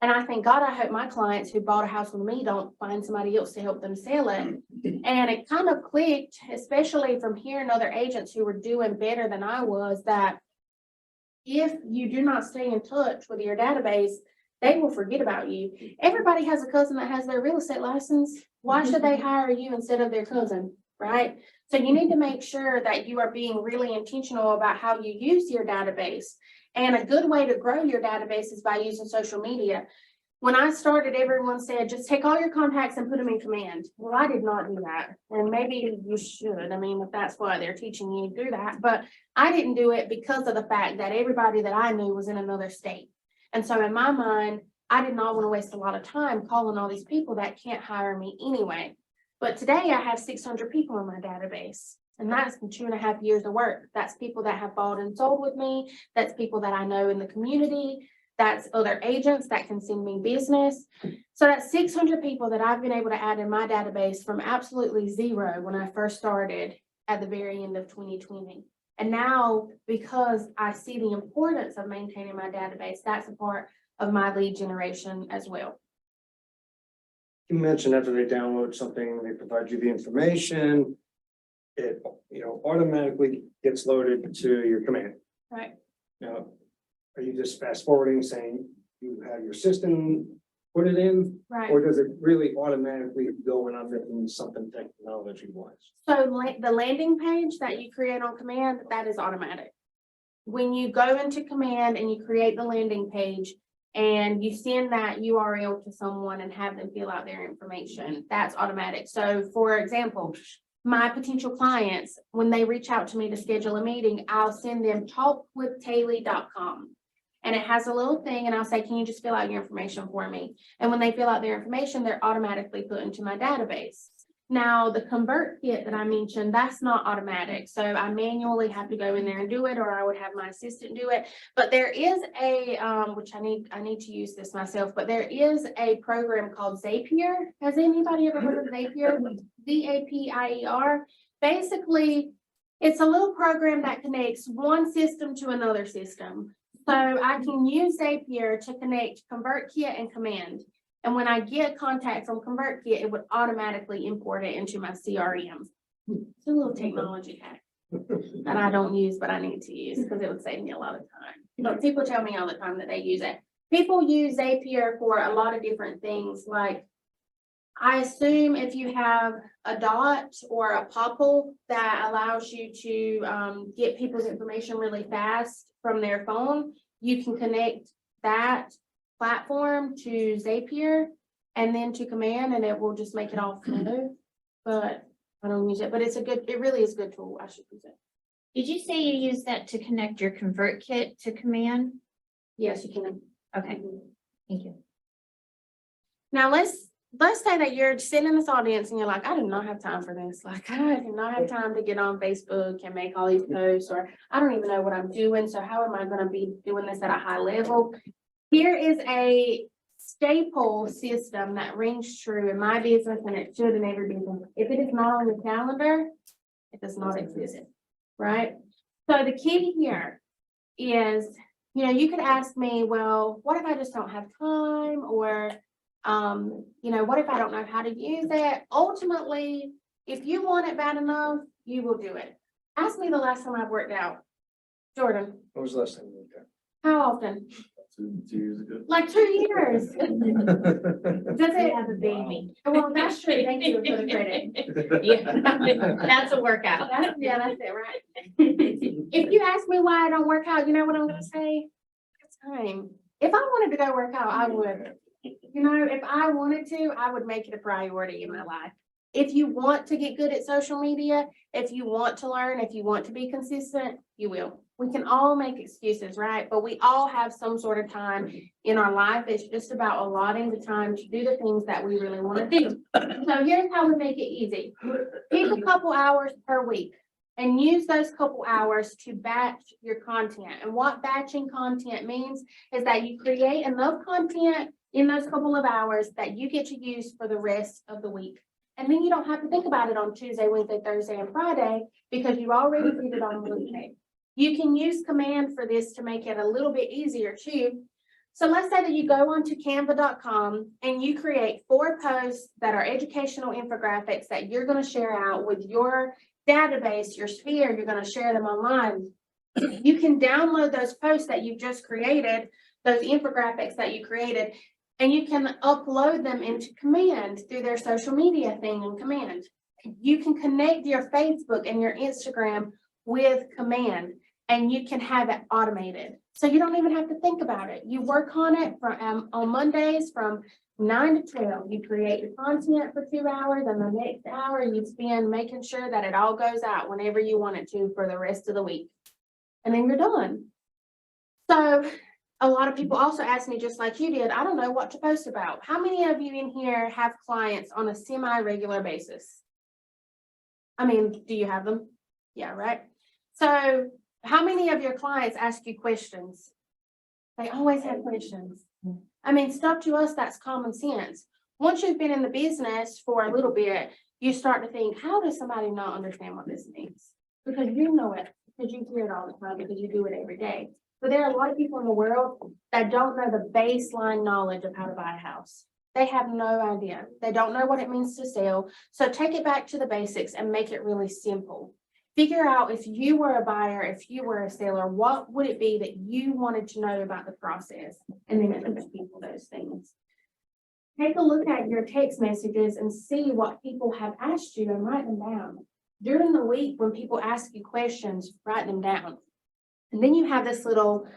And I think, God, I hope my clients who bought a house with me don't find somebody else to help them sell it. And it kind of clicked, especially from hearing other agents who were doing better than I was, that if you do not stay in touch with your database, they will forget about you. Everybody has a cousin that has their real estate license. Why should they hire you instead of their cousin, right? So you need to make sure that you are being really intentional about how you use your database. And a good way to grow your database is by using social media. When I started, everyone said, just take all your contacts and put them in command. Well, I did not do that. And maybe you should. I mean, if that's why they're teaching you to do that. But I didn't do it because of the fact that everybody that I knew was in another state. And so in my mind, I did not want to waste a lot of time calling all these people that can't hire me anyway. But today I have 600 people in my database. And that's 2.5 years of work. That's people that have bought and sold with me. That's people that I know in the community. That's other agents that can send me business. So that's 600 people that I've been able to add in my database from absolutely zero when I first started at the very end of 2020. And now, because I see the importance of maintaining my database, that's a part of my lead generation as well. You mentioned after they download something, they provide you the information. It, automatically gets loaded to your command. Right. Now, are you just fast forwarding saying you have your system put it in? Right. Or does it really automatically go when I'm making something technology wise? So the landing page that you create on command, that is automatic. When you go into command and you create the landing page and you send that URL to someone and have them fill out their information, that's automatic. So for example, my potential clients, when they reach out to me to schedule a meeting, I'll send them talkwithtaley.com. And it has a little thing and I'll say, can you just fill out your information for me? And when they fill out their information, they're automatically put into my database. Now, the convert kit that I mentioned, that's not automatic. So I manually have to go in there and do it, or I would have my assistant do it. But there is a, which I need to use this myself, but there is a program called Zapier. Has anybody ever heard of Zapier? Zapier. Basically, it's a little program that connects one system to another system. So I can use Zapier to connect ConvertKit and Command. And when I get contact from ConvertKit, it would automatically import it into my CRM. It's a little technology hack that I don't use, but I need to use because it would save me a lot of time. But people tell me all the time that they use it. People use Zapier for a lot of different things. Like, I assume if you have a dot or a popple that allows you to get people's information really fast from their phone, you can connect that platform to Zapier and then to Command, and it will just make it all flow. But I don't use it, but it really is a good tool. I should use it. Did you say you use that to connect your ConvertKit to Command? Yes, you can. Okay, thank you. Now let's say that you're sitting in this audience and you're like, I do not have time for this. Like, I do not have time to get on Facebook and make all these posts, or I don't even know what I'm doing. So how am I going to be doing this at a high level? Here is a staple system that rings true in my business, and it should in every business. If it is not on the calendar, it does not exist, right? So the key here is, you could ask me, well, what if I just don't have time? Or What if I don't know how to use it? Ultimately, if you want it bad enough, you will do it. Ask me the last time I've worked out. Jordan, When was the last time you looked how often? 2 years ago. Like 2 years. Does it? Have a baby. Well, that's true. Thank you for the credit. Yeah, that's a workout. That's it, right? If you ask me why I don't work out, you know what I'm gonna say? It's time. If I wanted to go work out, I would. If I wanted to, I would make it a priority in my life. If you want to get good at social media, if you want to learn, if you want to be consistent, you will. We can all make excuses, right? But we all have some sort of time in our life. It's just about allotting the time to do the things that we really want to do. So here's how we make it easy. Pick a couple hours per week and use those couple hours to batch your content. And what batching content means is that you create enough content in those couple of hours that you get to use for the rest of the week. And then you don't have to think about it on Tuesday, Wednesday, Thursday, and Friday because you already did it on Wednesday. You can use command for this to make it a little bit easier too. So let's say that you go onto canva.com and you create 4 posts that are educational infographics that you're going to share out with your database, your sphere, you're going to share them online. You can download those posts that you've just created, those infographics that you created, and you can upload them into command through their social media thing in command. You can connect your Facebook and your Instagram with command, and you can have it automated. So you don't even have to think about it. You work on it from on Mondays from 9 to 12. You create the content for 2 hours, and the next hour you spend making sure that it all goes out whenever you want it to for the rest of the week. And then you're done. So a lot of people also ask me, just like you did, I don't know what to post about. How many of you in here have clients on a semi-regular basis? I mean, do you have them? Yeah, right. So how many of your clients ask you questions? They always have questions. I mean, stuff to us, that's common sense. Once you've been in the business for a little bit, you start to think, how does somebody not understand what this means? Because you know it, because you hear it all the time, because you do it every day. But there are a lot of people in the world that don't know the baseline knowledge of how to buy a house. They have no idea. They don't know what it means to sell. So take it back to the basics and make it really simple. Figure out, if you were a buyer, if you were a seller, what would it be that you wanted to know about the process? And then teach people those things. Take a look at your text messages and see what people have asked you and write them down. During the week, when people ask you questions, write them down. And then you have this little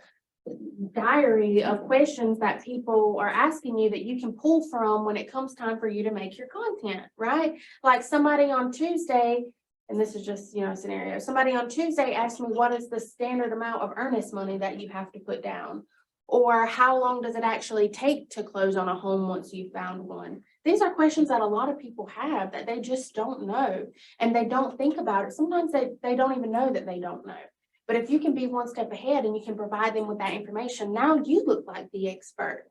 diary of questions that people are asking you that you can pull from when it comes time for you to make your content, right? Like somebody on Tuesday, and this is just, a scenario. Somebody on Tuesday asked me, what is the standard amount of earnest money that you have to put down? Or how long does it actually take to close on a home once you've found one? These are questions that a lot of people have that they just don't know, and they don't think about it. Sometimes they don't even know that they don't know. But if you can be one step ahead and you can provide them with that information, now you look like the expert.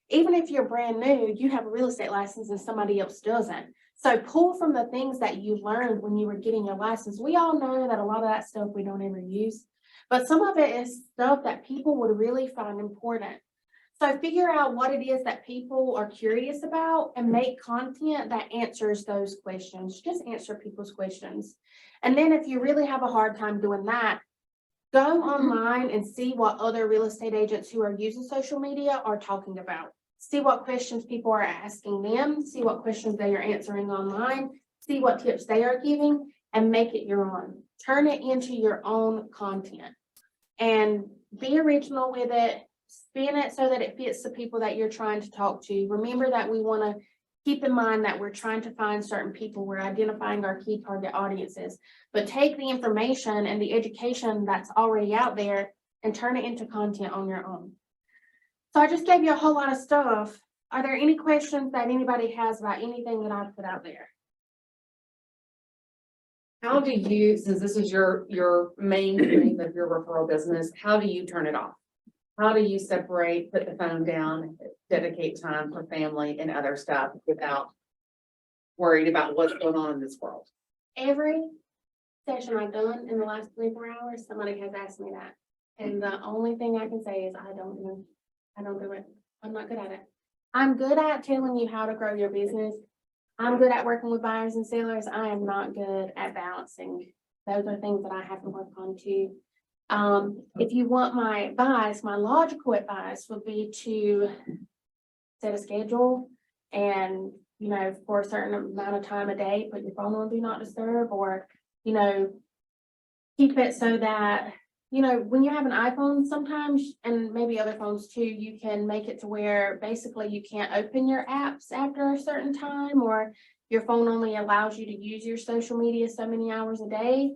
Even if you're brand new, you have a real estate license and somebody else doesn't. So pull from the things that you learned when you were getting your license. We all know that a lot of that stuff we don't ever use, but some of it is stuff that people would really find important. So figure out what it is that people are curious about and make content that answers those questions. Just answer people's questions. And then if you really have a hard time doing that, go online and see what other real estate agents who are using social media are talking about. See what questions people are asking them, see what questions they are answering online, see what tips they are giving, and make it your own. Turn it into your own content and be original with it. Spin it so that it fits the people that you're trying to talk to. Remember that we want to keep in mind that we're trying to find certain people. We're identifying our key target audiences, but take the information and the education that's already out there and turn it into content on your own. So I just gave you a whole lot of stuff. Are there any questions that anybody has about anything that I've put out there? How do you, since this is your main thing of your referral business, how do you turn it off? How do you separate, put the phone down, dedicate time for family and other stuff without worried about what's going on in this world? Every session I've done in the last 24 hours, somebody has asked me that. And the only thing I can say is I don't know. I don't do it. I'm not good at it. I'm good at telling you how to grow your business. I'm good at working with buyers and sellers. I am not good at balancing. Those are things that I have to work on too. If you want my advice, my logical advice would be to set a schedule and, you know, for a certain amount of time a day, put your phone on do not disturb, or, you know, keep it so that, you know, when you have an iPhone sometimes, and maybe other phones too, you can make it to where basically you can't open your apps after a certain time, or your phone only allows you to use your social media so many hours a day.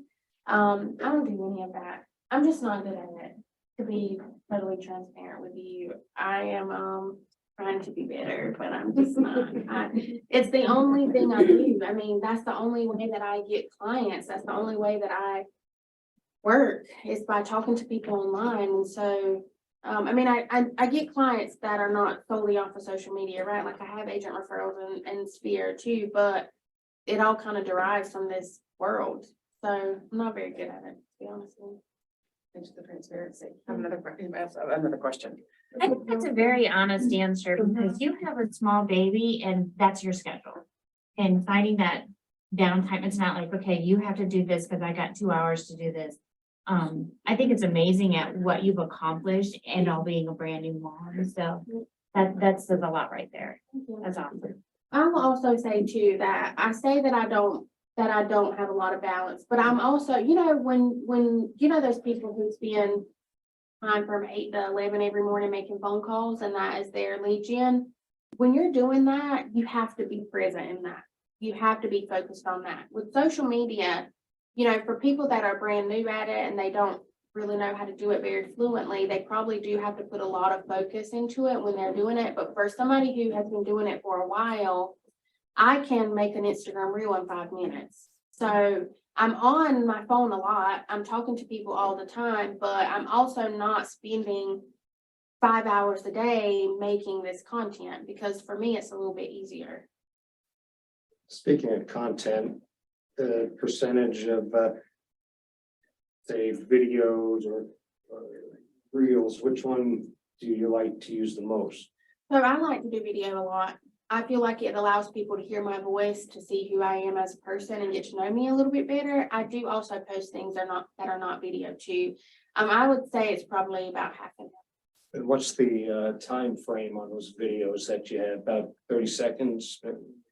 I don't do any of that. I'm just not good at it, to be totally transparent with you. I am, trying to be better, but I'm just not. It's the only thing I do. I mean, that's the only way that I get clients. That's the only way that I work, is by talking to people online. And so, I mean, I get clients that are not solely off of social media, right? Like I have agent referrals and Sphere too, but it all kind of derives from this world. So I'm not very good at it, to be honest with you. Thanks for the transparency. I have another question. I think that's a very honest answer because you have a small baby and that's your schedule. And finding that downtime, it's not like, okay, you have to do this because I got 2 hours to do this. I think it's amazing at what you've accomplished and all being a brand new mom. So that says a lot right there. That's awesome. I will also say too, that I say that I don't have a lot of balance, but I'm also, you know, when, you know, those people who spend time from 8 to 11 every morning making phone calls, and that is their lead gen. When you're doing that, you have to be present in that. You have to be focused on that. With social media, you know, for people that are brand new at it and they don't really know how to do it very fluently, they probably do have to put a lot of focus into it when they're doing it. But for somebody who has been doing it for a while, I can make an Instagram reel in 5 minutes. So I'm on my phone a lot. I'm talking to people all the time, but I'm also not spending 5 hours a day making this content, because for me, it's a little bit easier. Speaking of content, the percentage of, say, videos or reels, which one do you like to use the most? So I like to do video a lot. I feel like it allows people to hear my voice, to see who I am as a person and get to know me a little bit better. I do also post things that are not video too. I would say it's probably about half an hour. And what's the time frame on those videos that you have? About 30 seconds?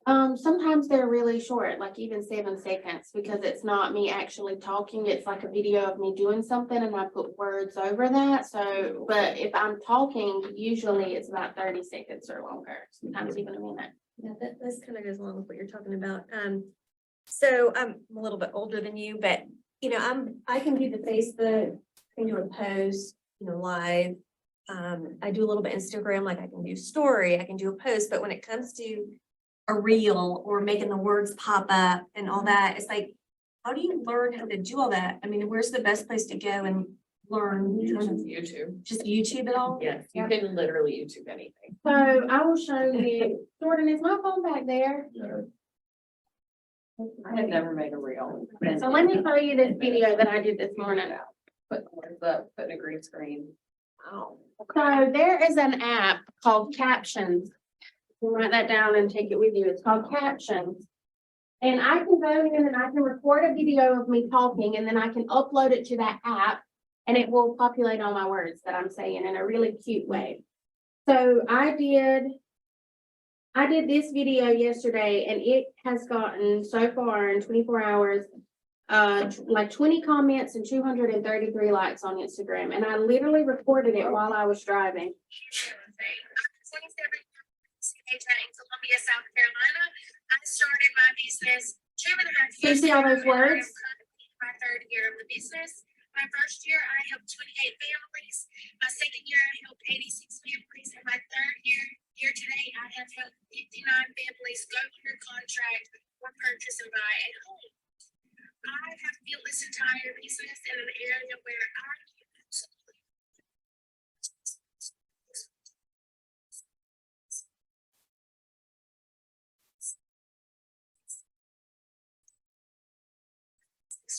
Sometimes they're really short, like even 7 seconds, because it's not me actually talking. It's like a video of me doing something and I put words over that. So, but if I'm talking, usually it's about 30 seconds or longer, sometimes even a minute. Yeah, this kind of goes along with what you're talking about. So I'm a little bit older than you, but you know, I can do the Facebook, I can do a post, you know, live. I do a little bit Instagram, like I can do story, I can do a post, but when it comes to a reel or making the words pop up and all that, it's like, how do you learn how to do all that? I mean, where's the best place to go and learn? YouTube. Just YouTube it all? Yes, you can literally YouTube anything. So I will show you, Jordan, is my phone back there? I have never made a reel. So let me show you this video that I did this morning. Put words up, put in a green screen. So there is an app called Captions. You write that down and take it with you. It's called Captions. And I can go in and I can record a video of me talking, and then I can upload it to that app and it will populate all my words that I'm saying in a really cute way. So I did this video yesterday and it has gotten so far in 24 hours, like 20 comments and 233 likes on Instagram. And I literally recorded it while I was driving. In Columbia, South Carolina. I started my business 2.5 years. So you see all those words? My 3rd year of the business. My 1st year, I helped 28 families. My 2nd year, I helped 86 families. And my 3rd year today, I have helped 59 families go under contract or purchase and buy a home. I have built this entire business in an area where I can absolutely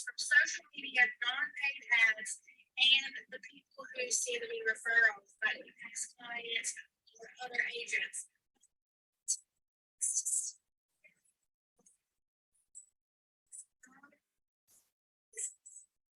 from social media, non-paid ads, and the people who send me referrals, like past clients or other agents.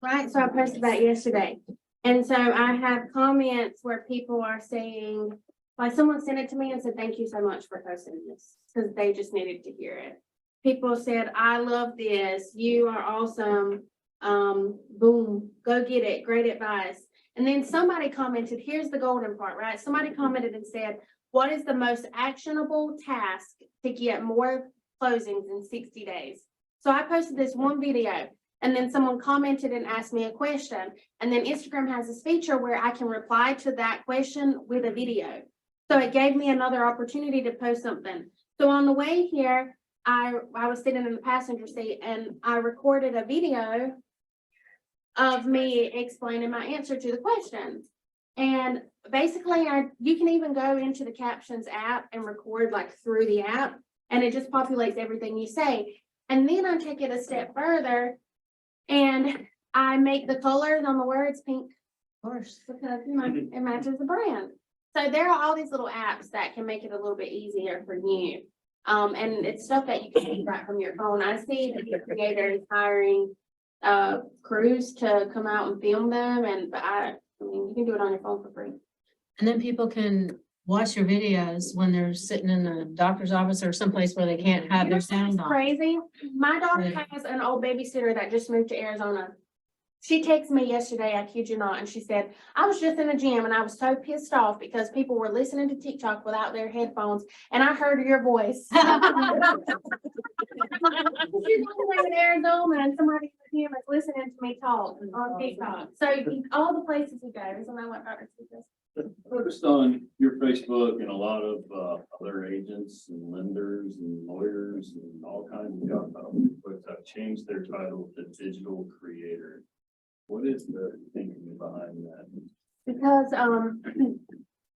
right? So I posted that yesterday. And so I have comments where people are saying, like someone sent it to me and said, thank you so much for posting this, because they just needed to hear it. People said, I love this. You are awesome. Boom, go get it. Great advice. And then somebody commented, here's the golden part, right? Somebody commented and said, what is the most actionable task to get more closings in 60 days? So I posted this one video and then someone commented and asked me a question. And then Instagram has this feature where I can reply to that question with a video. So it gave me another opportunity to post something. So on the way here, I was sitting in the passenger seat and I recorded a video of me explaining my answer to the questions. And basically you can even go into the captions app and record like through the app and it just populates everything you say. And then I take it a step further and I make the colors on the words pink, Of course. because you know, it matches the brand. So there are all these little apps that can make it a little bit easier for you. And it's stuff that you can do right from your phone. I see that the creator is hiring crews to come out and film them, but I mean, you can do it on your phone for free. And then people can watch your videos when they're sitting in the doctor's office or someplace where they can't have their sound on. Crazy. My daughter Yeah. has an old babysitter that just moved to Arizona. She texted me yesterday, I kid you not, and she said, I was just in the gym and I was so pissed off because people were listening to TikTok without their headphones and I heard your voice. She's all the way in Arizona and somebody in the gym is listening to me talk on TikTok. So all the places we go, isn't that what Dr. Steve says? Noticed on your Facebook and a lot of other agents and lenders and lawyers and all kinds of job titles, but have changed their title to digital creator. What is the thinking behind that? Because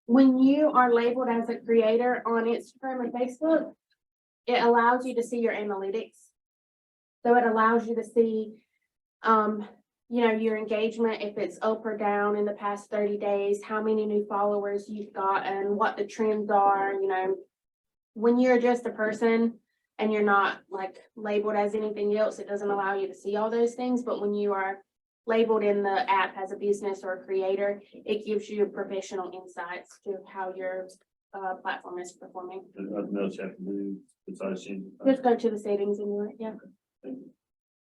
when you are labeled as a creator on Instagram and Facebook, it allows you to see your analytics. So it allows you to see you know, your engagement, if it's up or down in the past 30 days, how many new followers you've got and what the trends are, you know. When you're just a person and you're not like labeled as anything else, it doesn't allow you to see all those things. But when you are labeled in the app as a business or a creator, it gives you professional insights to how your platform is performing. Nothing else you have to do besides change. Just go to the settings and do it, yeah.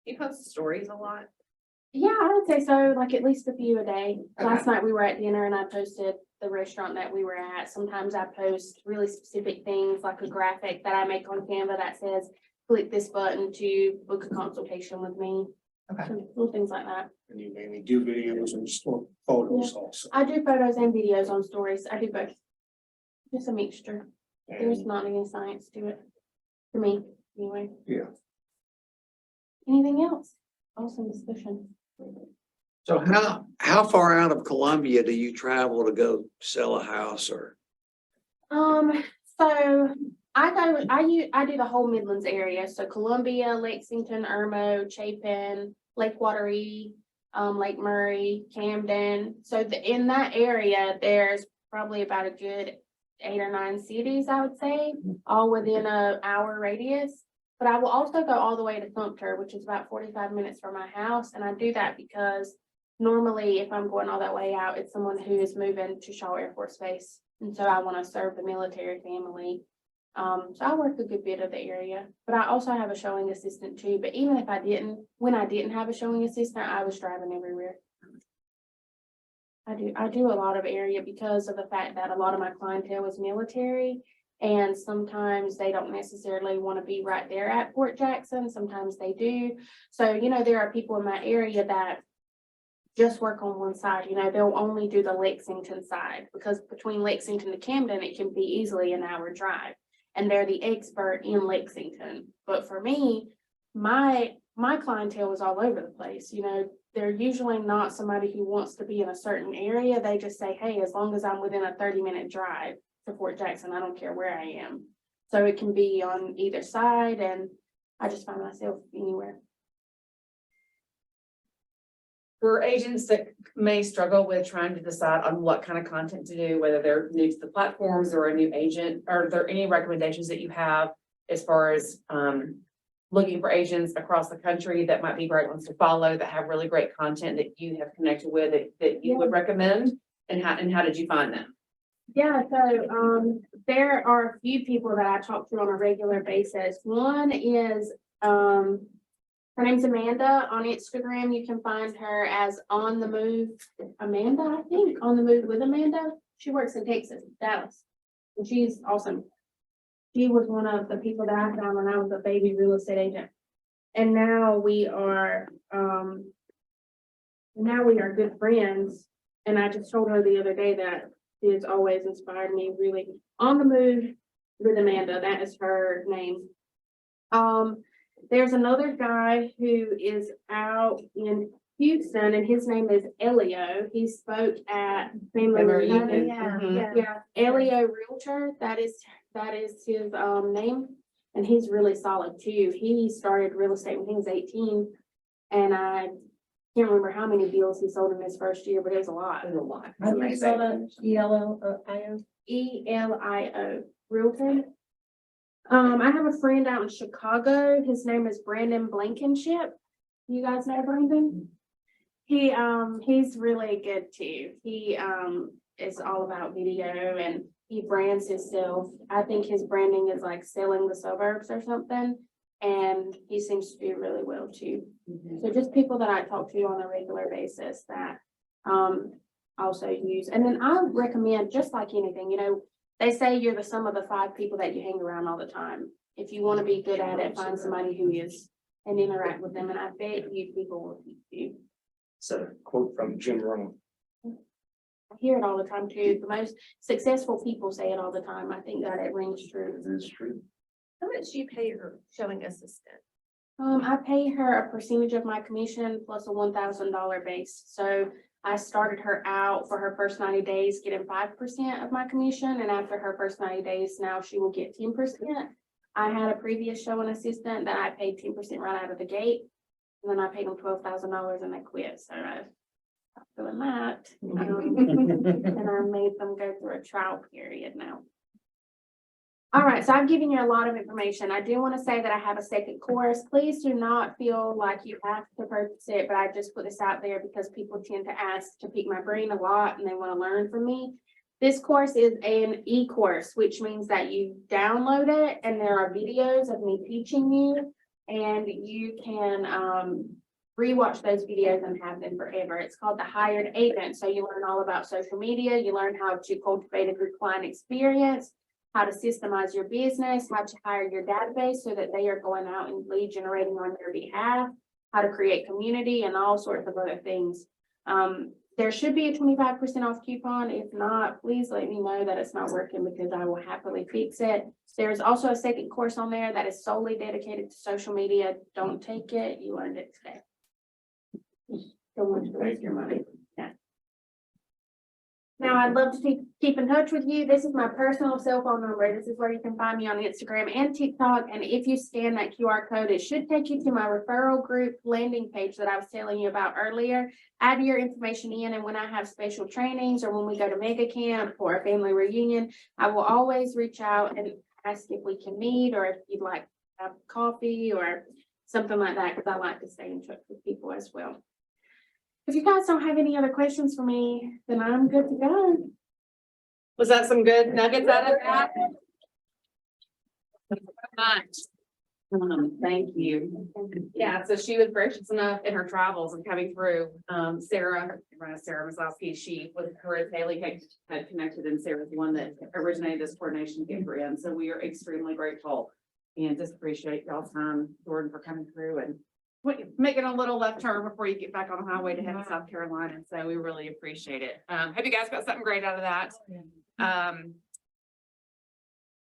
You post stories a lot. Yeah, I would say so, like at least a few a day. Last night we were at dinner and I posted the restaurant that we were at. Sometimes I post really specific things like a graphic that I make on Canva that says, click this button to book a consultation with me. Okay. So, little things like that. And you mainly do videos and store photos also. I do photos and videos on stories. I do both. Just a mixture. There's And not any science to it. For me, anyway. Yeah. Anything else? Awesome discussion. So how far out of Columbia do you travel to go sell a house or? So I do the whole Midlands area. So Columbia, Lexington, Irmo, Chapin, Lake Wateree, Lake Murray, Camden. So in that area, there's probably about a good 8 or 9 cities, I would say, all within an hour radius. But I will also go all the way to Sumter, which is about 45 minutes from my house. And I do that because normally if I'm going all that way out, it's someone who is moving to Shaw Air Force Base. And so I want to serve the military family. So I work a good bit of the area, but I also have a showing assistant too. But even if I didn't, when I didn't have a showing assistant, I was driving everywhere. I do a lot of area because of the fact that a lot of my clientele is military. And sometimes they don't necessarily want to be right there at Fort Jackson. Sometimes they do. So, you know, there are people in my area that just work on one side. You know, they'll only do the Lexington side because between Lexington to Camden, it can be easily an hour drive. And they're the expert in Lexington. But for me, my clientele is all over the place. You know, they're usually not somebody who wants to be in a certain area. They just say, hey, as long as I'm within a 30-minute drive to Fort Jackson, I don't care where I am. So it can be on either side, and I just find myself anywhere. For agents that may struggle with trying to decide on what kind of content to do, whether they're new to the platforms or a new agent, are there any recommendations that you have as far as looking for agents across the country that might be great ones to follow, that have really great content that you have connected with, that you would recommend? And how did you find them? Yeah, so, there are a few people that I talk to on a regular basis. One is, her name's Amanda on Instagram. You can find her as On the Move Amanda, I think, On the Move with Amanda. She works in Texas, Dallas, and she's awesome. She was one of the people that I found when I was a baby real estate agent. And now we are good friends. And I just told her the other day that she has always inspired me, really. On the Move with Amanda, that is her name. There's another guy who is out in Houston, and his name is Elio. He spoke at Family Reunion. Yeah, Elio Realtor, that is his name, and he's really solid too. He started real estate when he was 18, and I can't remember how many deals he sold in his first year, but it was a lot. There's a lot. How do you spell that? ELO? ELIO Realtor. I have a friend out in Chicago. His name is Brandon Blankenship. You guys know Brandon? He's really good too. He is all about video and he brands himself. I think his branding is like selling the suburbs or something. And he seems to do really well too. So just people that I talk to on a regular basis that also use. And then I recommend, just like anything, you know, they say you're the sum of the 5 people that you hang around all the time. If you want to be good at it, find somebody who is and interact with them. And I bet you people will teach you. So quote from Jim Rohn. I hear it all the time too. The most successful people say it all the time. I think that it rings true. It is true. How much do you pay your showing assistant? I pay her a percentage of my commission plus a $1,000 base. So I started her out for her first 90 days getting 5% of my commission. And after her first 90 days, now she will get 10%. I had a previous showing assistant that I paid 10% right out of the gate. And then I paid them $12,000 and they quit. So I stopped doing that. And I made them go through a trial period now. All right, so I've given you a lot of information. I do want to say that I have a second course. Please do not feel like you have to purchase it, but I just put this out there because people tend to ask to pick my brain a lot and they want to learn from me. This course is an e-course, which means that you download it and there are videos of me teaching you and you can rewatch those videos and have them forever. It's called The Hired Agent. So you learn all about social media. You learn how to cultivate a good client experience, how to systemize your business, how to hire your database so that they are going out and lead generating on your behalf, how to create community and all sorts of other things. There should be a 25% off coupon. If not, please let me know that it's not working because I will happily fix it. There's also a second course on there that is solely dedicated to social media. Don't take it. You learned it today. Don't want to waste your money. Yeah. Now, I'd love to keep in touch with you. This is my personal cell phone number. This is where you can find me on Instagram and TikTok. And if you scan that QR code, it should take you to my referral group landing page that I was telling you about earlier. Add your information in, and when I have special trainings or when we go to mega camp or a family reunion, I will always reach out and ask if we can meet or if you'd like to have coffee or something like that, because I like to stay in touch with people as well. If you guys don't have any other questions for me, then I'm good to go. Was that some good nuggets out of that? Thank you. Yeah, so she was gracious enough in her travels and coming through, Sarah Maslowski, she was her and Taley had connected, and Sarah's the one that originated this coordination gift grant. So we are extremely grateful and just appreciate y'all's time, Jordan, for coming through and making a little left turn before you get back on the highway to head to South Carolina. So we really appreciate it. Hope you guys got something great out of that.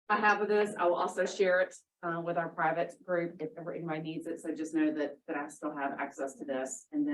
I have with this, I will also share it with our private group if ever anybody needs it. So just know that I still have access to this. And then